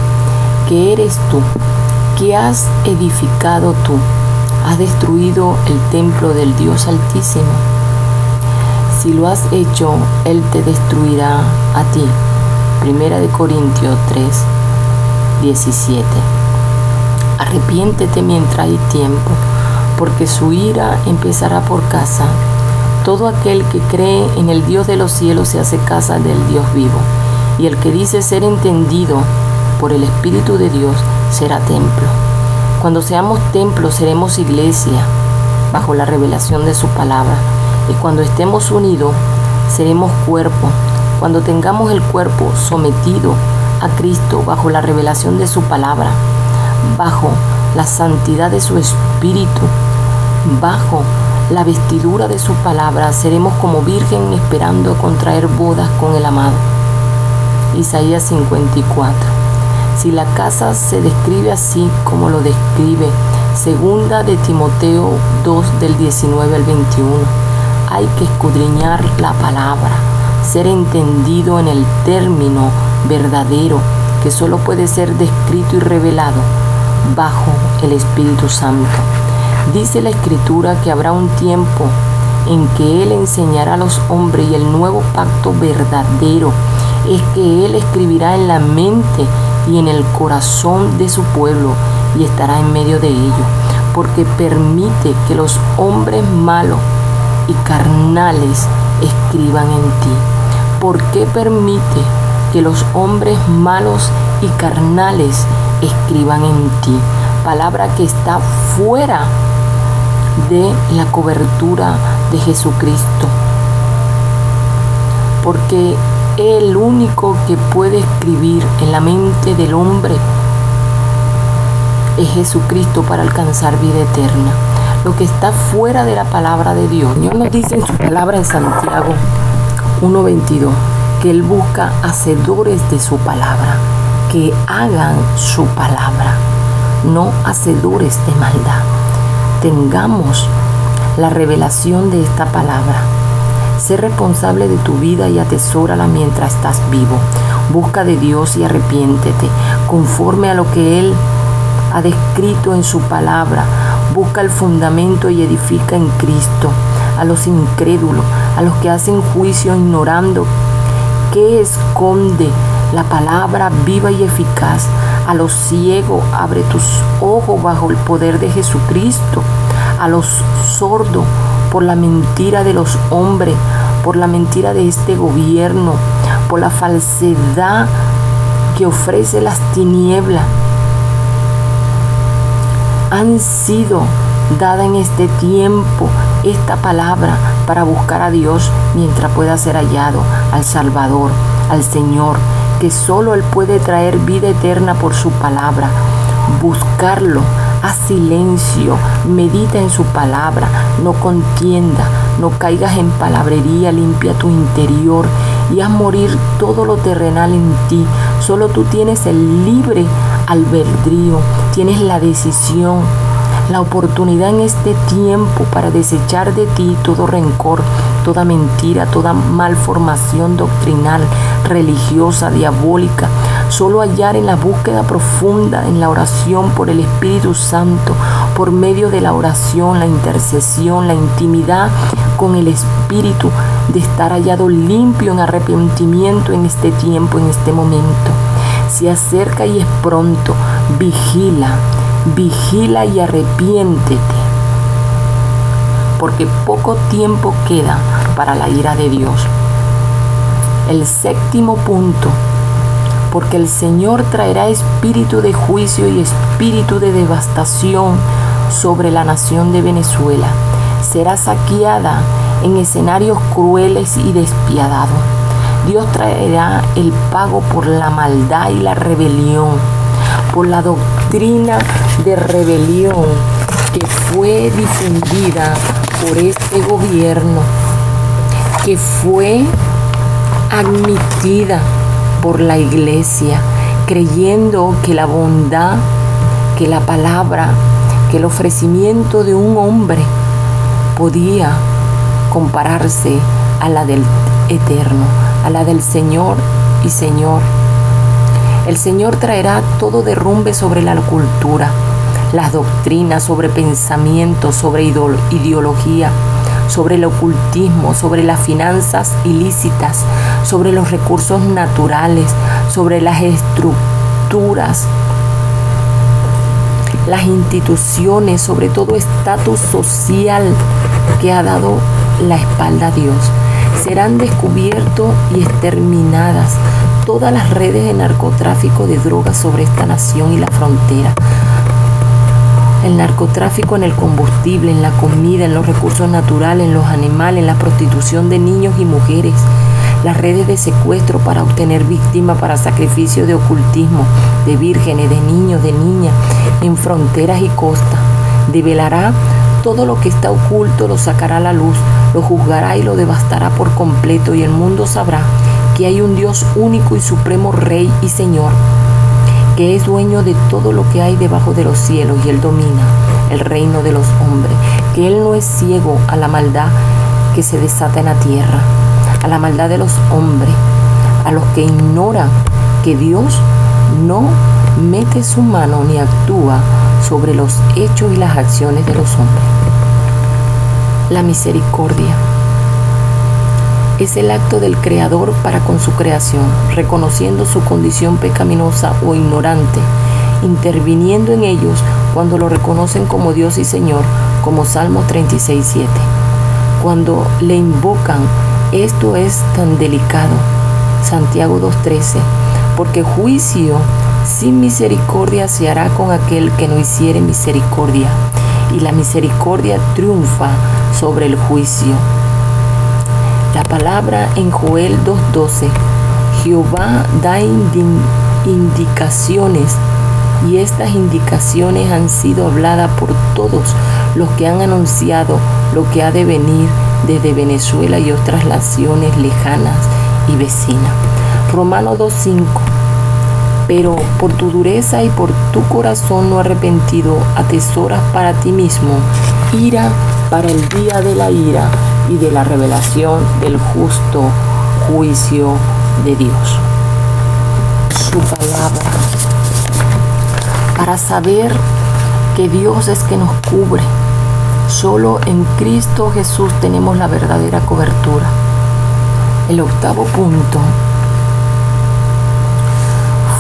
[SPEAKER 1] ¿Qué eres tú? ¿Qué has edificado tú? Has destruido el templo del Dios Altísimo. Si lo has hecho, Él te destruirá a ti. 1 Corintios 3, 17. Arrepiéntete mientras hay tiempo, porque su ira empezará por casa. Todo aquel que cree en el Dios de los cielos se hace casa del Dios vivo, y el que dice ser entendido por el Espíritu de Dios será templo. Cuando seamos templo, seremos iglesia bajo la revelación de su palabra, y cuando estemos unidos, seremos cuerpo. Cuando tengamos el cuerpo sometido a Cristo bajo la revelación de su palabra, bajo la santidad de su Espíritu, bajo la vestidura de su palabra, seremos como virgen esperando contraer bodas con el amado. Isaías 54. Si la casa se describe así como lo describe segunda de Timoteo 2 del 19 al 21, hay que escudriñar la palabra, ser entendido en el término verdadero que solo puede ser descrito y revelado bajo el Espíritu Santo. Dice la Escritura que habrá un tiempo en que Él enseñará a los hombres, y el nuevo pacto verdadero es que Él escribirá en la mente y en el corazón de su pueblo, y estará en medio de ellos, porque permite que los hombres malos y carnales escriban en ti. ¿Por qué permite que los hombres malos y carnales escriban en ti? Palabra que está fuera de la cobertura de Jesucristo, porque el único que puede escribir en la mente del hombre es Jesucristo para alcanzar vida eterna. Lo que está fuera de la palabra de Dios. Dios nos dice en su palabra en Santiago 1:22 que Él busca hacedores de su palabra, que hagan su palabra, no hacedores de maldad. Tengamos la revelación de esta palabra. Sé responsable de tu vida y atesórala mientras estás vivo. Busca de Dios y arrepiéntete conforme a lo que Él ha descrito en su palabra. Busca el fundamento y edifica en Cristo. A los incrédulos, a los que hacen juicio ignorando que esconde la palabra viva y eficaz. A los ciegos, abre tus ojos bajo el poder de Jesucristo. A los sordos, por la mentira de los hombres, por la mentira de este gobierno, por la falsedad que ofrece las tinieblas, han sido dada en este tiempo esta palabra para buscar a Dios mientras pueda ser hallado, al Salvador, al Señor, que solo Él puede traer vida eterna por su palabra. Buscarlo, haz silencio, medita en su palabra, no contienda, no caigas en palabrería, limpia tu interior y haz morir todo lo terrenal en ti. Solo tú tienes el libre albedrío, tienes la decisión, la oportunidad en este tiempo para desechar de ti todo rencor, toda mentira, toda malformación doctrinal, religiosa, diabólica. Solo hallar en la búsqueda profunda, en la oración por el Espíritu Santo, por medio de la oración, la intercesión, la intimidad con el Espíritu, de estar hallado limpio en arrepentimiento en este tiempo, en este momento. Se acerca y es pronto. Vigila y arrepiéntete, porque poco tiempo queda para la ira de Dios. El séptimo punto, porque el Señor traerá espíritu de juicio y espíritu de devastación sobre la nación de Venezuela. Será saqueada en escenarios crueles y despiadados. Dios traerá el pago por la maldad y la rebelión, por la doctrina de rebelión que fue difundida por este gobierno, que fue admitida por la iglesia, creyendo que la bondad, que la palabra, que el ofrecimiento de un hombre podía compararse a la del Eterno, a la del Señor y Señor. El Señor traerá todo derrumbe sobre la cultura, las doctrinas, sobre pensamientos, sobre ideología, sobre el ocultismo, sobre las finanzas ilícitas, sobre los recursos naturales, sobre las estructuras, las instituciones, sobre todo estatus social que ha dado la espalda a Dios. Serán descubiertos y exterminadas todas las redes de narcotráfico de drogas sobre esta nación y la frontera. El narcotráfico en el combustible, en la comida, en los recursos naturales, en los animales, en la prostitución de niños y mujeres, las redes de secuestro para obtener víctimas para sacrificio de ocultismo, de vírgenes, de niños, de niñas, en fronteras y costas. Develará todo lo que está oculto, lo sacará a la luz, lo juzgará y lo devastará por completo, y el mundo sabrá que hay un Dios único y supremo Rey y Señor, que es dueño de todo lo que hay debajo de los cielos, y Él domina el reino de los hombres, que Él no es ciego a la maldad que se desata en la tierra, a la maldad de los hombres, a los que ignoran que Dios no mete su mano ni actúa sobre los hechos y las acciones de los hombres. La misericordia es el acto del Creador para con su creación, reconociendo su condición pecaminosa o ignorante, interviniendo en ellos cuando lo reconocen como Dios y Señor, como Salmos 36:7. Cuando le invocan, esto es tan delicado, Santiago 2:13, porque juicio sin misericordia se hará con aquel que no hiciere misericordia, y la misericordia triunfa sobre el juicio. La palabra en Joel 2:12, Jehová da indicaciones, y estas indicaciones han sido habladas por todos los que han anunciado lo que ha de venir desde Venezuela y otras naciones lejanas y vecinas. Romanos 2:5, pero por tu dureza y por tu corazón no arrepentido atesoras para ti mismo ira para el día de la ira y de la revelación del justo juicio de Dios. Su palabra, para saber que Dios es que nos cubre. Solo en Cristo Jesús tenemos la verdadera cobertura. El octavo punto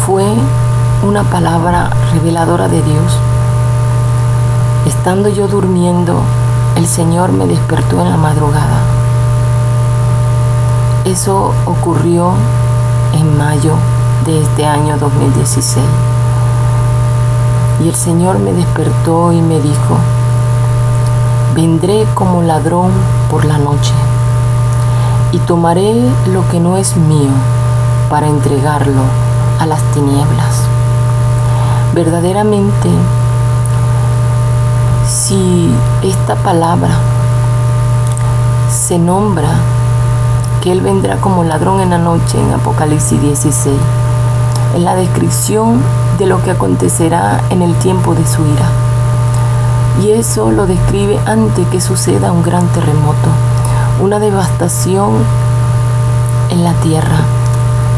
[SPEAKER 1] fue una palabra reveladora de Dios. Estando yo durmiendo, el Señor me despertó en la madrugada. Eso ocurrió en mayo de este año 2016. Y el Señor me despertó y me dijo: vendré como ladrón por la noche, y tomaré lo que no es mío para entregarlo a las tinieblas. Verdaderamente, si esta palabra se nombra que Él vendrá como ladrón en la noche en Apocalipsis 16, en la descripción de lo que acontecerá en el tiempo de su ira. Y eso lo describe antes que suceda un gran terremoto, una devastación en la tierra.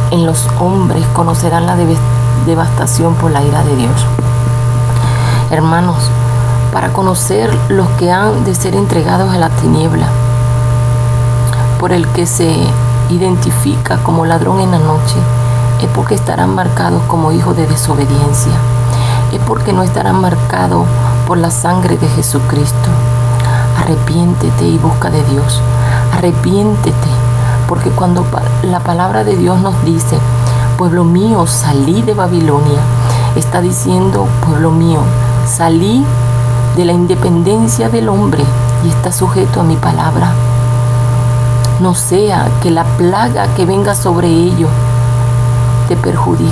[SPEAKER 1] En los hombres conocerán la devastación por la ira de Dios. Hermanos, para conocer los que han de ser entregados a la tiniebla, por el que se identifica como ladrón en la noche, es porque estarán marcados como hijos de desobediencia. Es porque no estarán marcados por la sangre de Jesucristo. Arrepiéntete y busca de Dios. Arrepiéntete, porque cuando la palabra de Dios nos dice: pueblo mío, salí de Babilonia, está diciendo: pueblo mío, salí de la independencia del hombre y está sujeto a mi palabra. No sea que la plaga que venga sobre ellos te perjudique.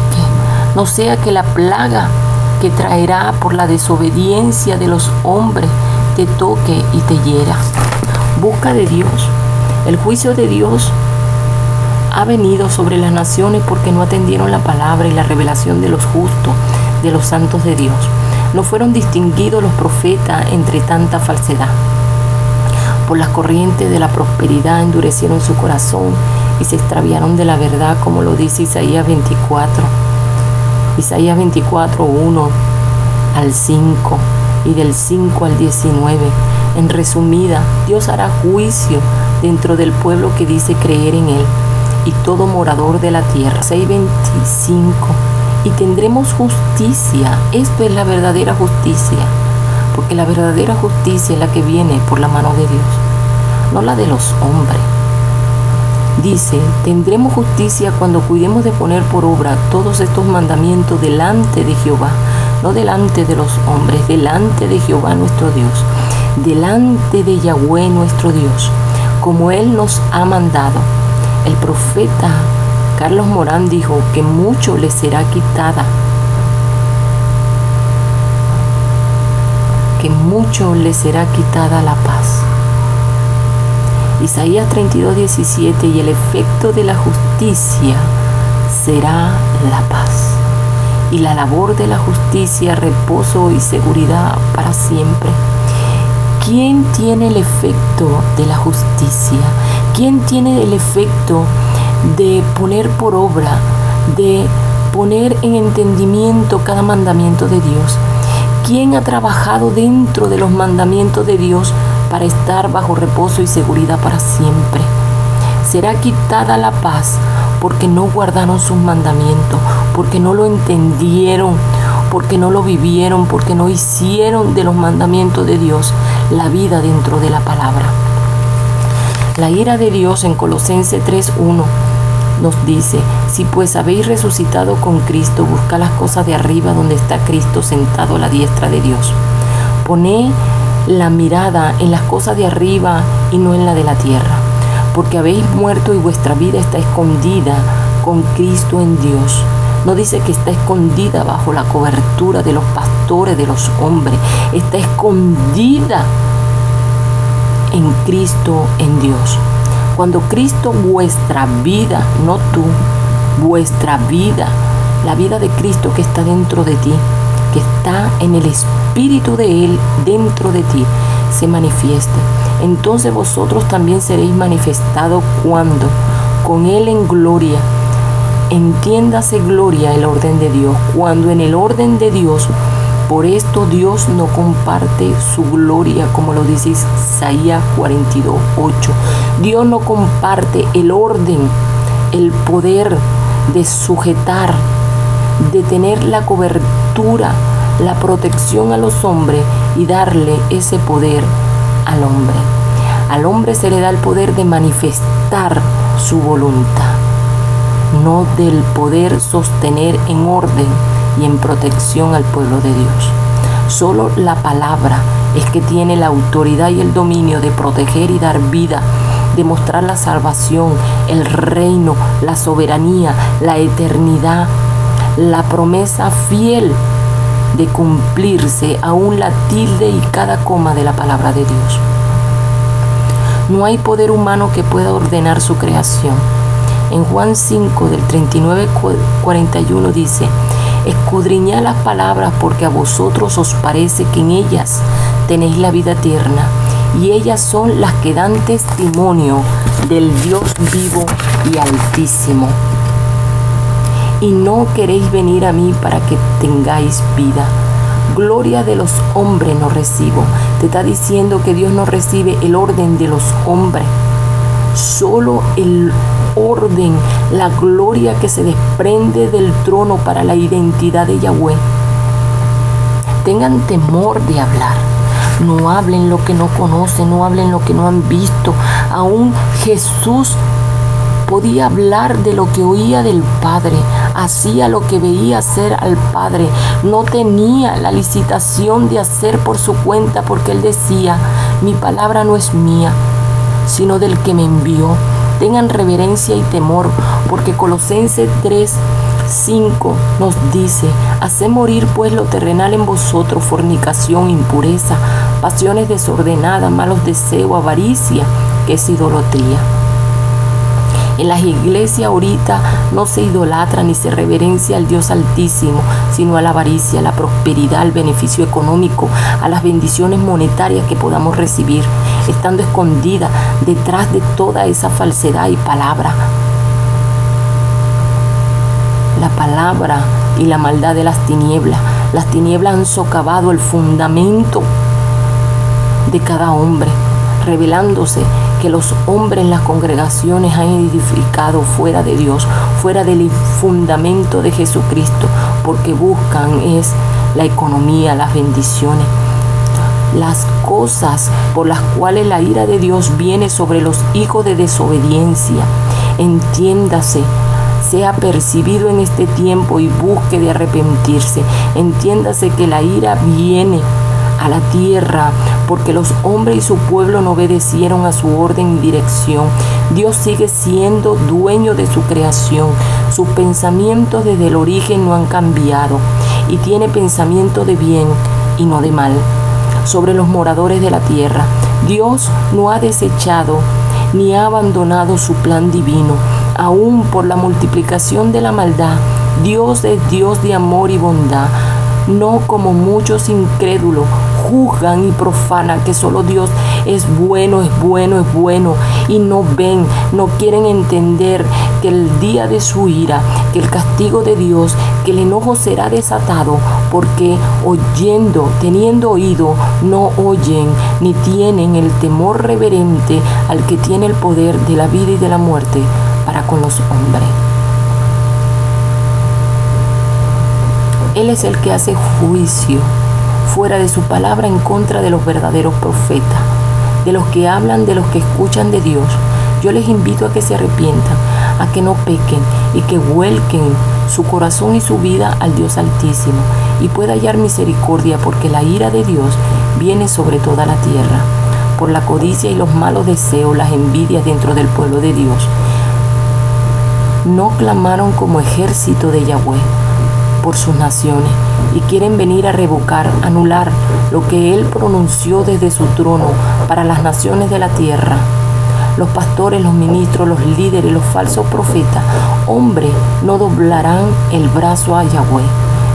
[SPEAKER 1] No sea que la plaga que traerá por la desobediencia de los hombres te toque y te hiera. Busca de Dios. El juicio de Dios ha venido sobre las naciones porque no atendieron la palabra y la revelación de los justos, de los santos de Dios. No fueron distinguidos los profetas entre tanta falsedad. Por las corrientes de la prosperidad endurecieron su corazón y se extraviaron de la verdad, como lo dice Isaías 24. Isaías 24:1 al 5 y del 5 al 19. En resumida, Dios hará juicio dentro del pueblo que dice creer en Él y todo morador de la tierra. 6:25. Y tendremos justicia. Esto es la verdadera justicia, porque la verdadera justicia es la que viene por la mano de Dios, no la de los hombres. Dice, tendremos justicia cuando cuidemos de poner por obra todos estos mandamientos delante de Jehová, no delante de los hombres, delante de Jehová nuestro Dios, delante de Yahweh nuestro Dios, como Él nos ha mandado. El profeta Carlos Morán dijo que mucho le será quitada, la paz. Isaías 32:17, y el efecto de la justicia será la paz, y la labor de la justicia, reposo y seguridad para siempre. ¿Quién tiene el efecto de la justicia? ¿Quién tiene el efecto de poner por obra, de poner en entendimiento cada mandamiento de Dios? ¿Quién ha trabajado dentro de los mandamientos de Dios para estar bajo reposo y seguridad para siempre? Será quitada la paz porque no guardaron sus mandamientos, porque no lo entendieron, porque no lo vivieron, porque no hicieron de los mandamientos de Dios la vida dentro de la palabra. La ira de Dios en Colosenses 3:1 nos dice, si pues habéis resucitado con Cristo, buscad las cosas de arriba donde está Cristo sentado a la diestra de Dios. Poned la mirada en las cosas de arriba y no en la de la tierra, porque habéis muerto y vuestra vida está escondida con Cristo en Dios. No dice que está escondida bajo la cobertura de los pastores, de los hombres. Está escondida en Cristo, en Dios. Cuando Cristo, vuestra vida, no tú, vuestra vida, la vida de Cristo que está dentro de ti, que está en el Espíritu de Él dentro de ti, se manifieste, entonces vosotros también seréis manifestados cuando, con Él en gloria. Entiéndase gloria el orden de Dios, cuando en el orden de Dios, por esto Dios no comparte su gloria, como lo dice Isaías 42:8. Dios no comparte el orden, el poder de sujetar, de tener la cobertura, la protección a los hombres y darle ese poder al hombre. Al hombre se le da el poder de manifestar su voluntad, no del poder sostener en orden y en protección al pueblo de Dios. Solo la palabra es que tiene la autoridad y el dominio de proteger y dar vida, de mostrar la salvación, el reino, la soberanía, la eternidad, la promesa fiel de cumplirse aún la tilde y cada coma de la palabra de Dios. No hay poder humano que pueda ordenar su creación. En Juan 5, del 39-41 dice, escudriñad las palabras porque a vosotros os parece que en ellas tenéis la vida eterna, y ellas son las que dan testimonio del Dios vivo y altísimo. Y no queréis venir a mí para que tengáis vida. Gloria de los hombres no recibo. Te está diciendo que Dios no recibe el orden de los hombres. Solo el orden, la gloria que se desprende del trono para la identidad de Yahweh. Tengan temor de hablar. No hablen lo que no conocen, no hablen lo que no han visto. Aún Jesús podía hablar de lo que oía del Padre, hacía lo que veía hacer al Padre. No tenía la licitación de hacer por su cuenta, porque Él decía, mi palabra no es mía, sino del que me envió. Tengan reverencia y temor, porque Colosenses 3:5 nos dice, haced morir pues lo terrenal en vosotros, fornicación, impureza, pasiones desordenadas, malos deseos, avaricia, que es idolatría. En las iglesias ahorita no se idolatra ni se reverencia al Dios Altísimo, sino a la avaricia, a la prosperidad, al beneficio económico, a las bendiciones monetarias que podamos recibir, estando escondida detrás de toda esa falsedad y palabra. La palabra y la maldad de las tinieblas, Las tinieblas han socavado el fundamento de cada hombre, revelándose que los hombres en las congregaciones han edificado fuera de Dios, fuera del fundamento de Jesucristo, porque buscan es la economía, las bendiciones, las cosas por las cuales la ira de Dios viene sobre los hijos de desobediencia. Entiéndase, sea percibido en este tiempo y busque de arrepentirse. Entiéndase que la ira viene a la tierra porque los hombres y su pueblo no obedecieron a su orden y dirección. Dios sigue siendo dueño de su creación. Sus pensamientos desde el origen no han cambiado y tiene pensamiento de bien y no de mal sobre los moradores de la tierra. Dios no ha desechado ni ha abandonado su plan divino. Aún por la multiplicación de la maldad, Dios es Dios de amor y bondad. No como muchos incrédulos juzgan y profanan que solo Dios es bueno y no ven, no quieren entender que el día de su ira, que el castigo de Dios, que el enojo será desatado porque teniendo oído, no oyen ni tienen el temor reverente al que tiene el poder de la vida y de la muerte para con los hombres. Él es el que hace juicio fuera de su palabra en contra de los verdaderos profetas, de los que hablan, de los que escuchan de Dios. Yo les invito a que se arrepientan, a que no pequen y que vuelquen su corazón y su vida al Dios Altísimo y pueda hallar misericordia, porque la ira de Dios viene sobre toda la tierra por la codicia y los malos deseos, las envidias dentro del pueblo de Dios. No clamaron como ejército de Yahweh por sus naciones y quieren venir a revocar, anular lo que Él pronunció desde su trono para las naciones de la tierra. Los pastores, los ministros, los líderes, los falsos profetas, hombres, no doblarán el brazo a Yahweh.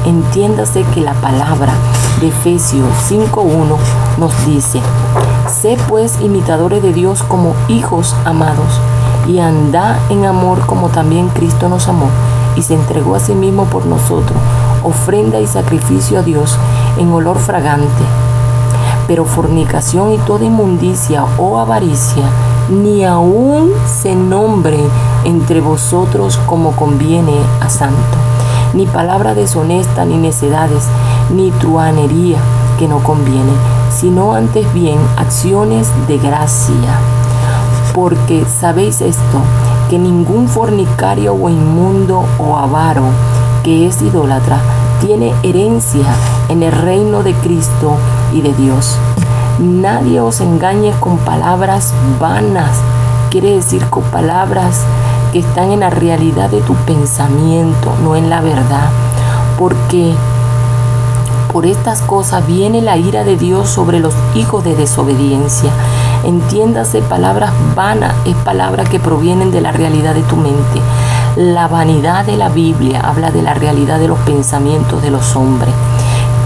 [SPEAKER 1] Entiéndase que la palabra de Efesios 5:1 nos dice: sé pues imitadores de Dios como hijos amados, y andad en amor como también Cristo nos amó y se entregó a sí mismo por nosotros, ofrenda y sacrificio a Dios en olor fragante. Pero fornicación y toda inmundicia o avaricia, ni aun se nombre entre vosotros como conviene a santo, ni palabra deshonesta, ni necedades, ni truhanería que no conviene, sino antes bien acciones de gracia. Porque sabéis esto, que ningún fornicario o inmundo o avaro que es idólatra tiene herencia en el reino de Cristo y de Dios. Nadie os engañe con palabras vanas, quiere decir con palabras que están en la realidad de tu pensamiento, no en la verdad, porque por estas cosas viene la ira de Dios sobre los hijos de desobediencia. Entiéndase, palabras vanas es palabras que provienen de la realidad de tu mente. La vanidad de la Biblia habla de la realidad de los pensamientos de los hombres.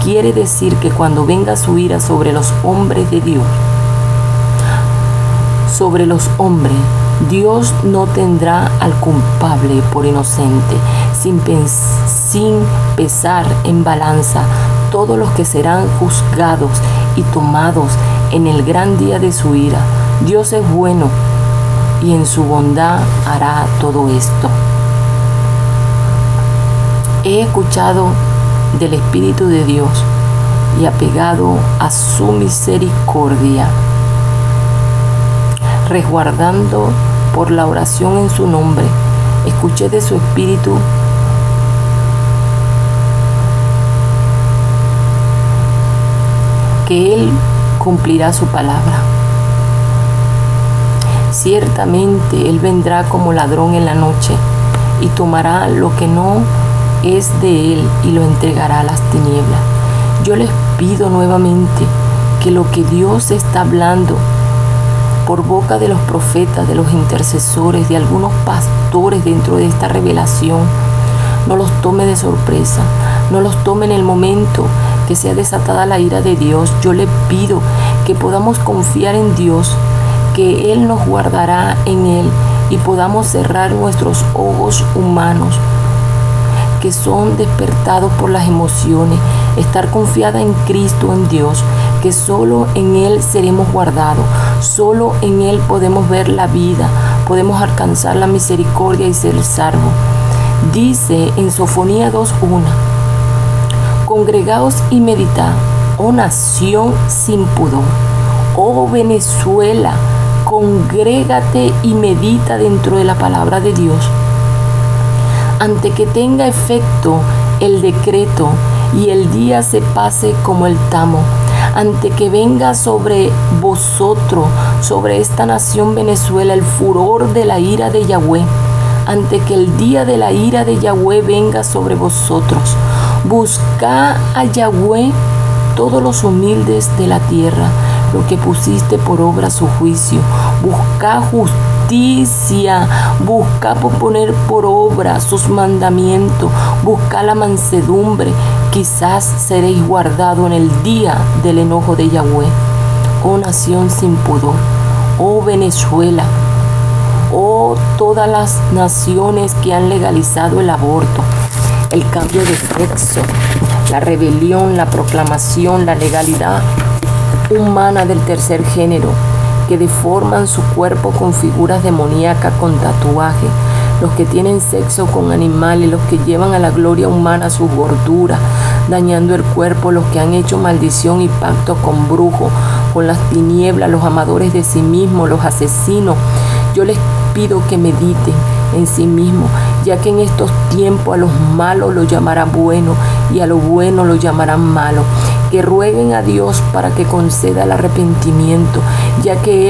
[SPEAKER 1] Quiere decir que cuando venga su ira sobre los hombres de Dios, sobre los hombres, Dios no tendrá al culpable por inocente, sin pesar en balanza todos los que serán juzgados y tomados en el gran día de su ira. Dios es bueno y en su bondad hará todo esto. He escuchado del Espíritu de Dios y apegado a su misericordia, resguardando por la oración en su nombre, escuché de su Espíritu que Él cumplirá su palabra. Ciertamente Él vendrá como ladrón en la noche y tomará lo que no es de Él y lo entregará a las tinieblas. Yo les pido nuevamente que lo que Dios está hablando por boca de los profetas, de los intercesores, de algunos pastores dentro de esta revelación, no los tome de sorpresa, no los tome en el momento que sea desatada la ira de Dios. Yo le pido que podamos confiar en Dios, que Él nos guardará en Él y podamos cerrar nuestros ojos humanos que son despertados por las emociones estar confiada en Cristo, en Dios, que solo en Él seremos guardados, solo en Él podemos ver la vida, podemos alcanzar la misericordia y ser salvos. Dice en Sofonía 2:1, congregaos y meditad, oh nación sin pudor, oh Venezuela, congrégate y medita dentro de la palabra de Dios. Ante que tenga efecto el decreto y el día se pase como el tamo, ante que venga sobre vosotros, sobre esta nación Venezuela, el furor de la ira de Yahweh, ante que el día de la ira de Yahweh venga sobre vosotros. Buscad a Yahweh todos los humildes de la tierra, lo que pusiste por obra su juicio. Buscad justicia, buscad poner por obra sus mandamientos, buscad la mansedumbre, quizás seréis guardados en el día del enojo de Yahweh. Oh nación sin pudor, oh Venezuela, oh todas las naciones que han legalizado el aborto, el cambio de sexo, la rebelión, la proclamación, la legalidad humana del tercer género, que deforman su cuerpo con figuras demoníacas, con tatuaje, los que tienen sexo con animales, los que llevan a la gloria humana sus gorduras, dañando el cuerpo, los que han hecho maldición y pacto con brujos, con las tinieblas, los amadores de sí mismos, los asesinos. Yo les pido que mediten en sí mismos, ya que en estos tiempos a los malos lo llamarán bueno y a lo bueno lo llamarán malo. Que rueguen a Dios para que conceda el arrepentimiento, ya que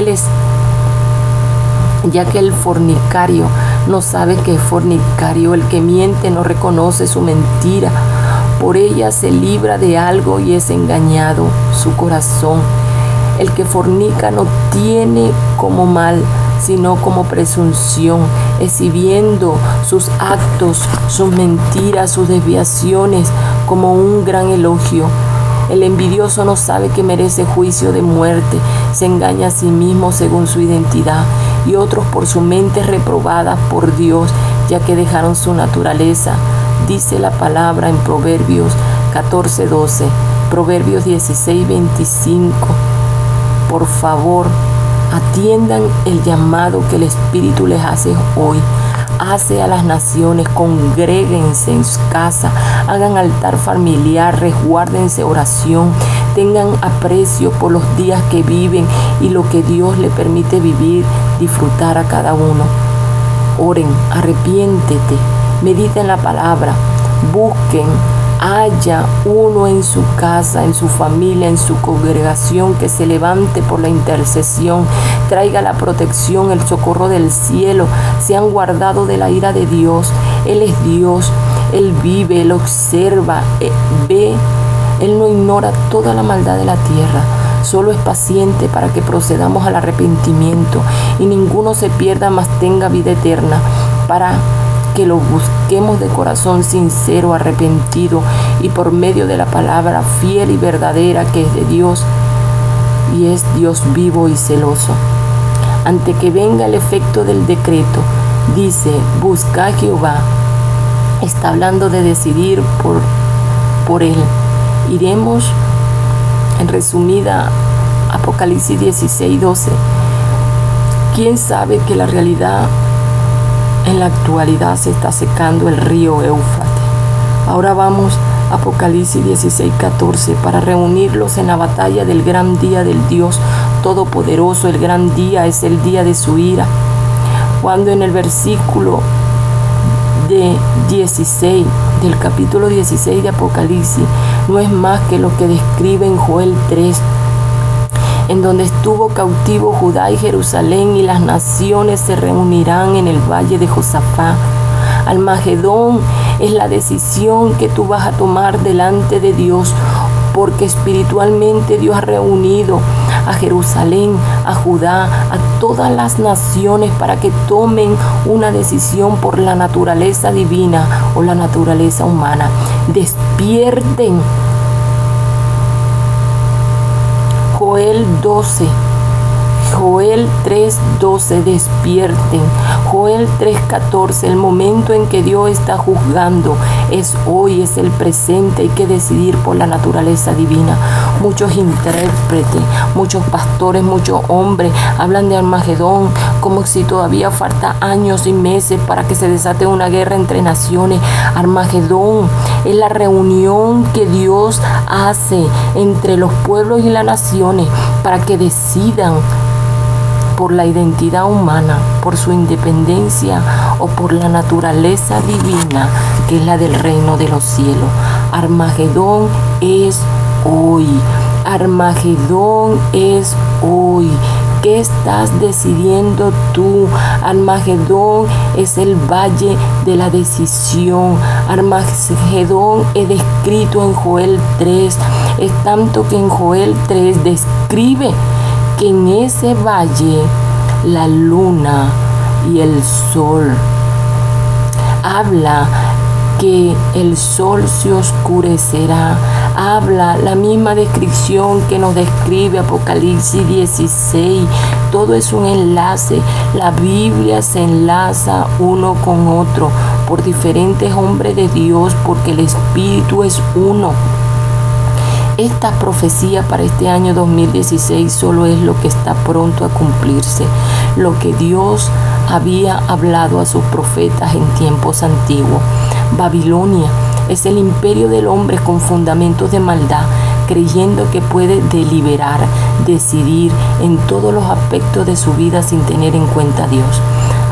[SPEAKER 1] el fornicario no sabe que es fornicario, el que miente no reconoce su mentira, por ella se libra de algo y es engañado su corazón. El que fornica no tiene como mal, sino como presunción, exhibiendo sus actos, sus mentiras, sus desviaciones como un gran elogio. El envidioso no sabe que merece juicio de muerte, se engaña a sí mismo según su identidad, y otros por su mente reprobada por Dios, ya que dejaron su naturaleza. Dice la palabra en Proverbios 14:12, Proverbios 16:25. Por favor, atiendan el llamado que el Espíritu les hace hoy. Hace a las naciones, congréguense en su casa, hagan altar familiar, resguárdense oración, tengan aprecio por los días que viven y lo que Dios le permite vivir, disfrutar a cada uno. Oren, arrepiéntete, mediten la palabra, busquen, haya uno en su casa, en su familia, en su congregación que se levante por la intercesión, traiga la protección, el socorro del cielo, sean guardados de la ira de Dios. Él es Dios, Él vive, Él observa, ve, Él no ignora toda la maldad de la tierra. Solo es paciente para que procedamos al arrepentimiento y ninguno se pierda, mas tenga vida eterna, para que lo busquemos de corazón sincero, arrepentido, y por medio de la palabra fiel y verdadera que es de Dios, y es Dios vivo y celoso. Ante que venga el efecto del decreto, dice, busca a Jehová. Está hablando de decidir por Él. Iremos en resumida Apocalipsis 16:12. ¿Quién sabe que la realidad en la actualidad se está secando el río Éufrates? Ahora vamos a Apocalipsis 16:14 para reunirlos en la batalla del gran día del Dios Todopoderoso. El gran día es el día de su ira. Cuando en el versículo de 16 del capítulo 16 de Apocalipsis no es más que lo que describe en Joel 3, en donde estuvo cautivo Judá y Jerusalén, y las naciones se reunirán en el valle de Josafat. Almagedón es la decisión que tú vas a tomar delante de Dios, porque espiritualmente Dios ha reunido a Jerusalén, a Judá, a todas las naciones para que tomen una decisión por la naturaleza divina o la naturaleza humana. Despierten. Joel Joel 3:12, despierten. Joel 3:14, el momento en que Dios está juzgando es hoy, es el presente. Hay que decidir por la naturaleza divina. Muchos intérpretes, muchos pastores, muchos hombres hablan de Armagedón como si todavía falta años y meses para que se desate una guerra entre naciones. Armagedón es la reunión que Dios hace entre los pueblos y las naciones para que decidan por la identidad humana, por su independencia o por la naturaleza divina, que es la del reino de los cielos. Armagedón es hoy. Armagedón es hoy. ¿Qué estás decidiendo tú? Armagedón es el valle de la decisión. Armagedón es descrito en Joel 3. Es tanto que en Joel 3 describe que en ese valle la luna y el sol, habla que el sol se oscurecerá. Habla la misma descripción que nos describe Apocalipsis 16. Todo es un enlace. La Biblia se enlaza uno con otro por diferentes hombres de Dios, porque el Espíritu es uno. Esta profecía para este año 2016 solo es lo que está pronto a cumplirse, lo que Dios había hablado a sus profetas en tiempos antiguos. Babilonia es el imperio del hombre con fundamentos de maldad, creyendo que puede deliberar, decidir en todos los aspectos de su vida sin tener en cuenta a Dios.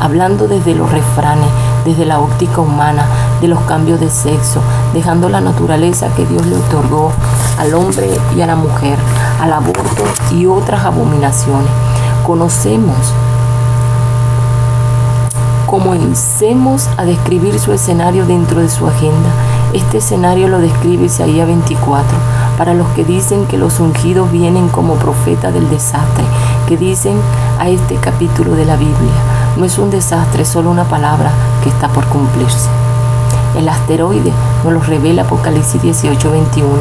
[SPEAKER 1] Hablando desde los refranes, desde la óptica humana, de los cambios de sexo, dejando la naturaleza que Dios le otorgó al hombre y a la mujer, al aborto y otras abominaciones. Comencemos a describir su escenario dentro de su agenda. Este escenario lo describe Isaías 24, para los que dicen que los ungidos vienen como profetas del desastre, que dicen a este capítulo de la Biblia. No es un desastre, es solo una palabra que está por cumplirse. El asteroide nos lo revela Apocalipsis 18:21.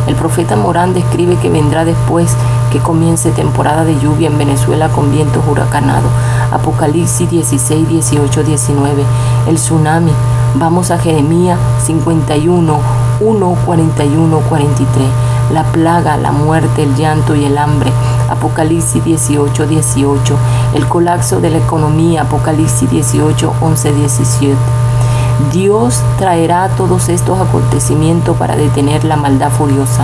[SPEAKER 1] El profeta Morán describe que vendrá después que comience temporada de lluvia en Venezuela con vientos huracanados. Apocalipsis 16, 18, 19. El tsunami. Vamos a Jeremías 51, 1, 41, 43. La plaga, la muerte, el llanto y el hambre. Apocalipsis 18, 18. El colapso de la economía. Apocalipsis 18, 11, 17. Dios traerá todos estos acontecimientos para detener la maldad furiosa,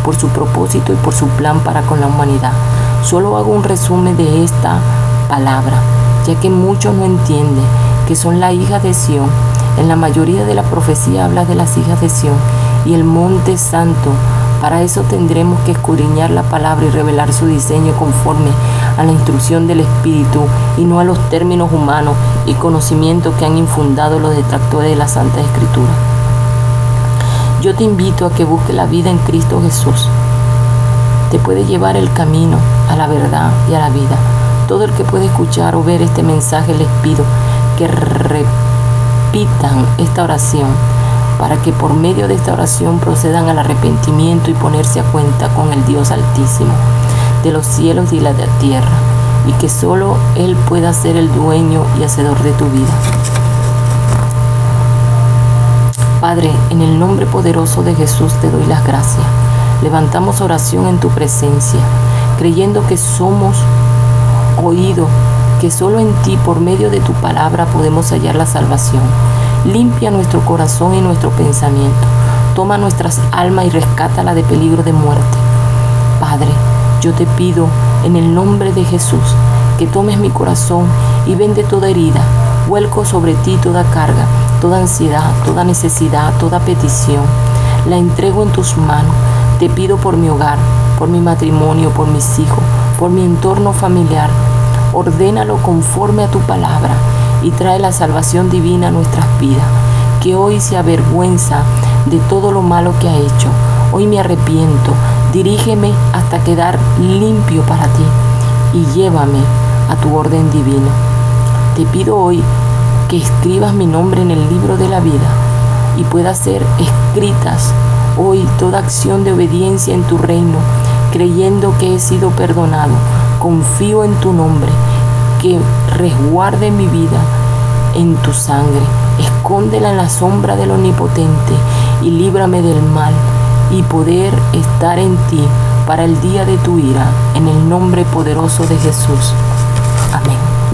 [SPEAKER 1] por su propósito y por su plan para con la humanidad. Solo hago un resumen de esta palabra, ya que muchos no entienden que son las hijas de Sión. En la mayoría de la profecía habla de las hijas de Sión y el monte santo. Para eso tendremos que escudriñar la palabra y revelar su diseño conforme a la instrucción del Espíritu y no a los términos humanos y conocimientos que han infundado los detractores de la Santa Escritura. Yo te invito a que busques la vida en Cristo Jesús. Te puede llevar el camino a la verdad y a la vida. Todo el que puede escuchar o ver este mensaje, les pido que repitan esta oración, para que por medio de esta oración procedan al arrepentimiento y ponerse a cuenta con el Dios Altísimo de los cielos y la tierra, y que solo Él pueda ser el dueño y hacedor de tu vida. Padre, en el nombre poderoso de Jesús te doy las gracias. Levantamos oración en tu presencia, creyendo que somos oídos, que solo en ti, por medio de tu palabra, podemos hallar la salvación. Limpia nuestro corazón y nuestro pensamiento. Toma nuestras almas y rescátala de peligro de muerte. Padre, yo te pido en el nombre de Jesús que tomes mi corazón y vende toda herida. Vuelco sobre ti toda carga, toda ansiedad, toda necesidad, toda petición. La entrego en tus manos. Te pido por mi hogar, por mi matrimonio, por mis hijos, por mi entorno familiar. Ordénalo conforme a tu palabra y trae la salvación divina a nuestras vidas. Que hoy se avergüenza de todo lo malo que ha hecho. Hoy me arrepiento. Dirígeme hasta quedar limpio para ti y llévame a tu orden divino. Te pido hoy que escribas mi nombre en el libro de la vida y pueda ser escritas hoy toda acción de obediencia en tu reino, creyendo que he sido perdonado, confío en tu nombre, que resguarde mi vida en tu sangre. Escóndela en la sombra del Omnipotente y líbrame del mal y poder estar en ti para el día de tu ira, en el nombre poderoso de Jesús. Amén.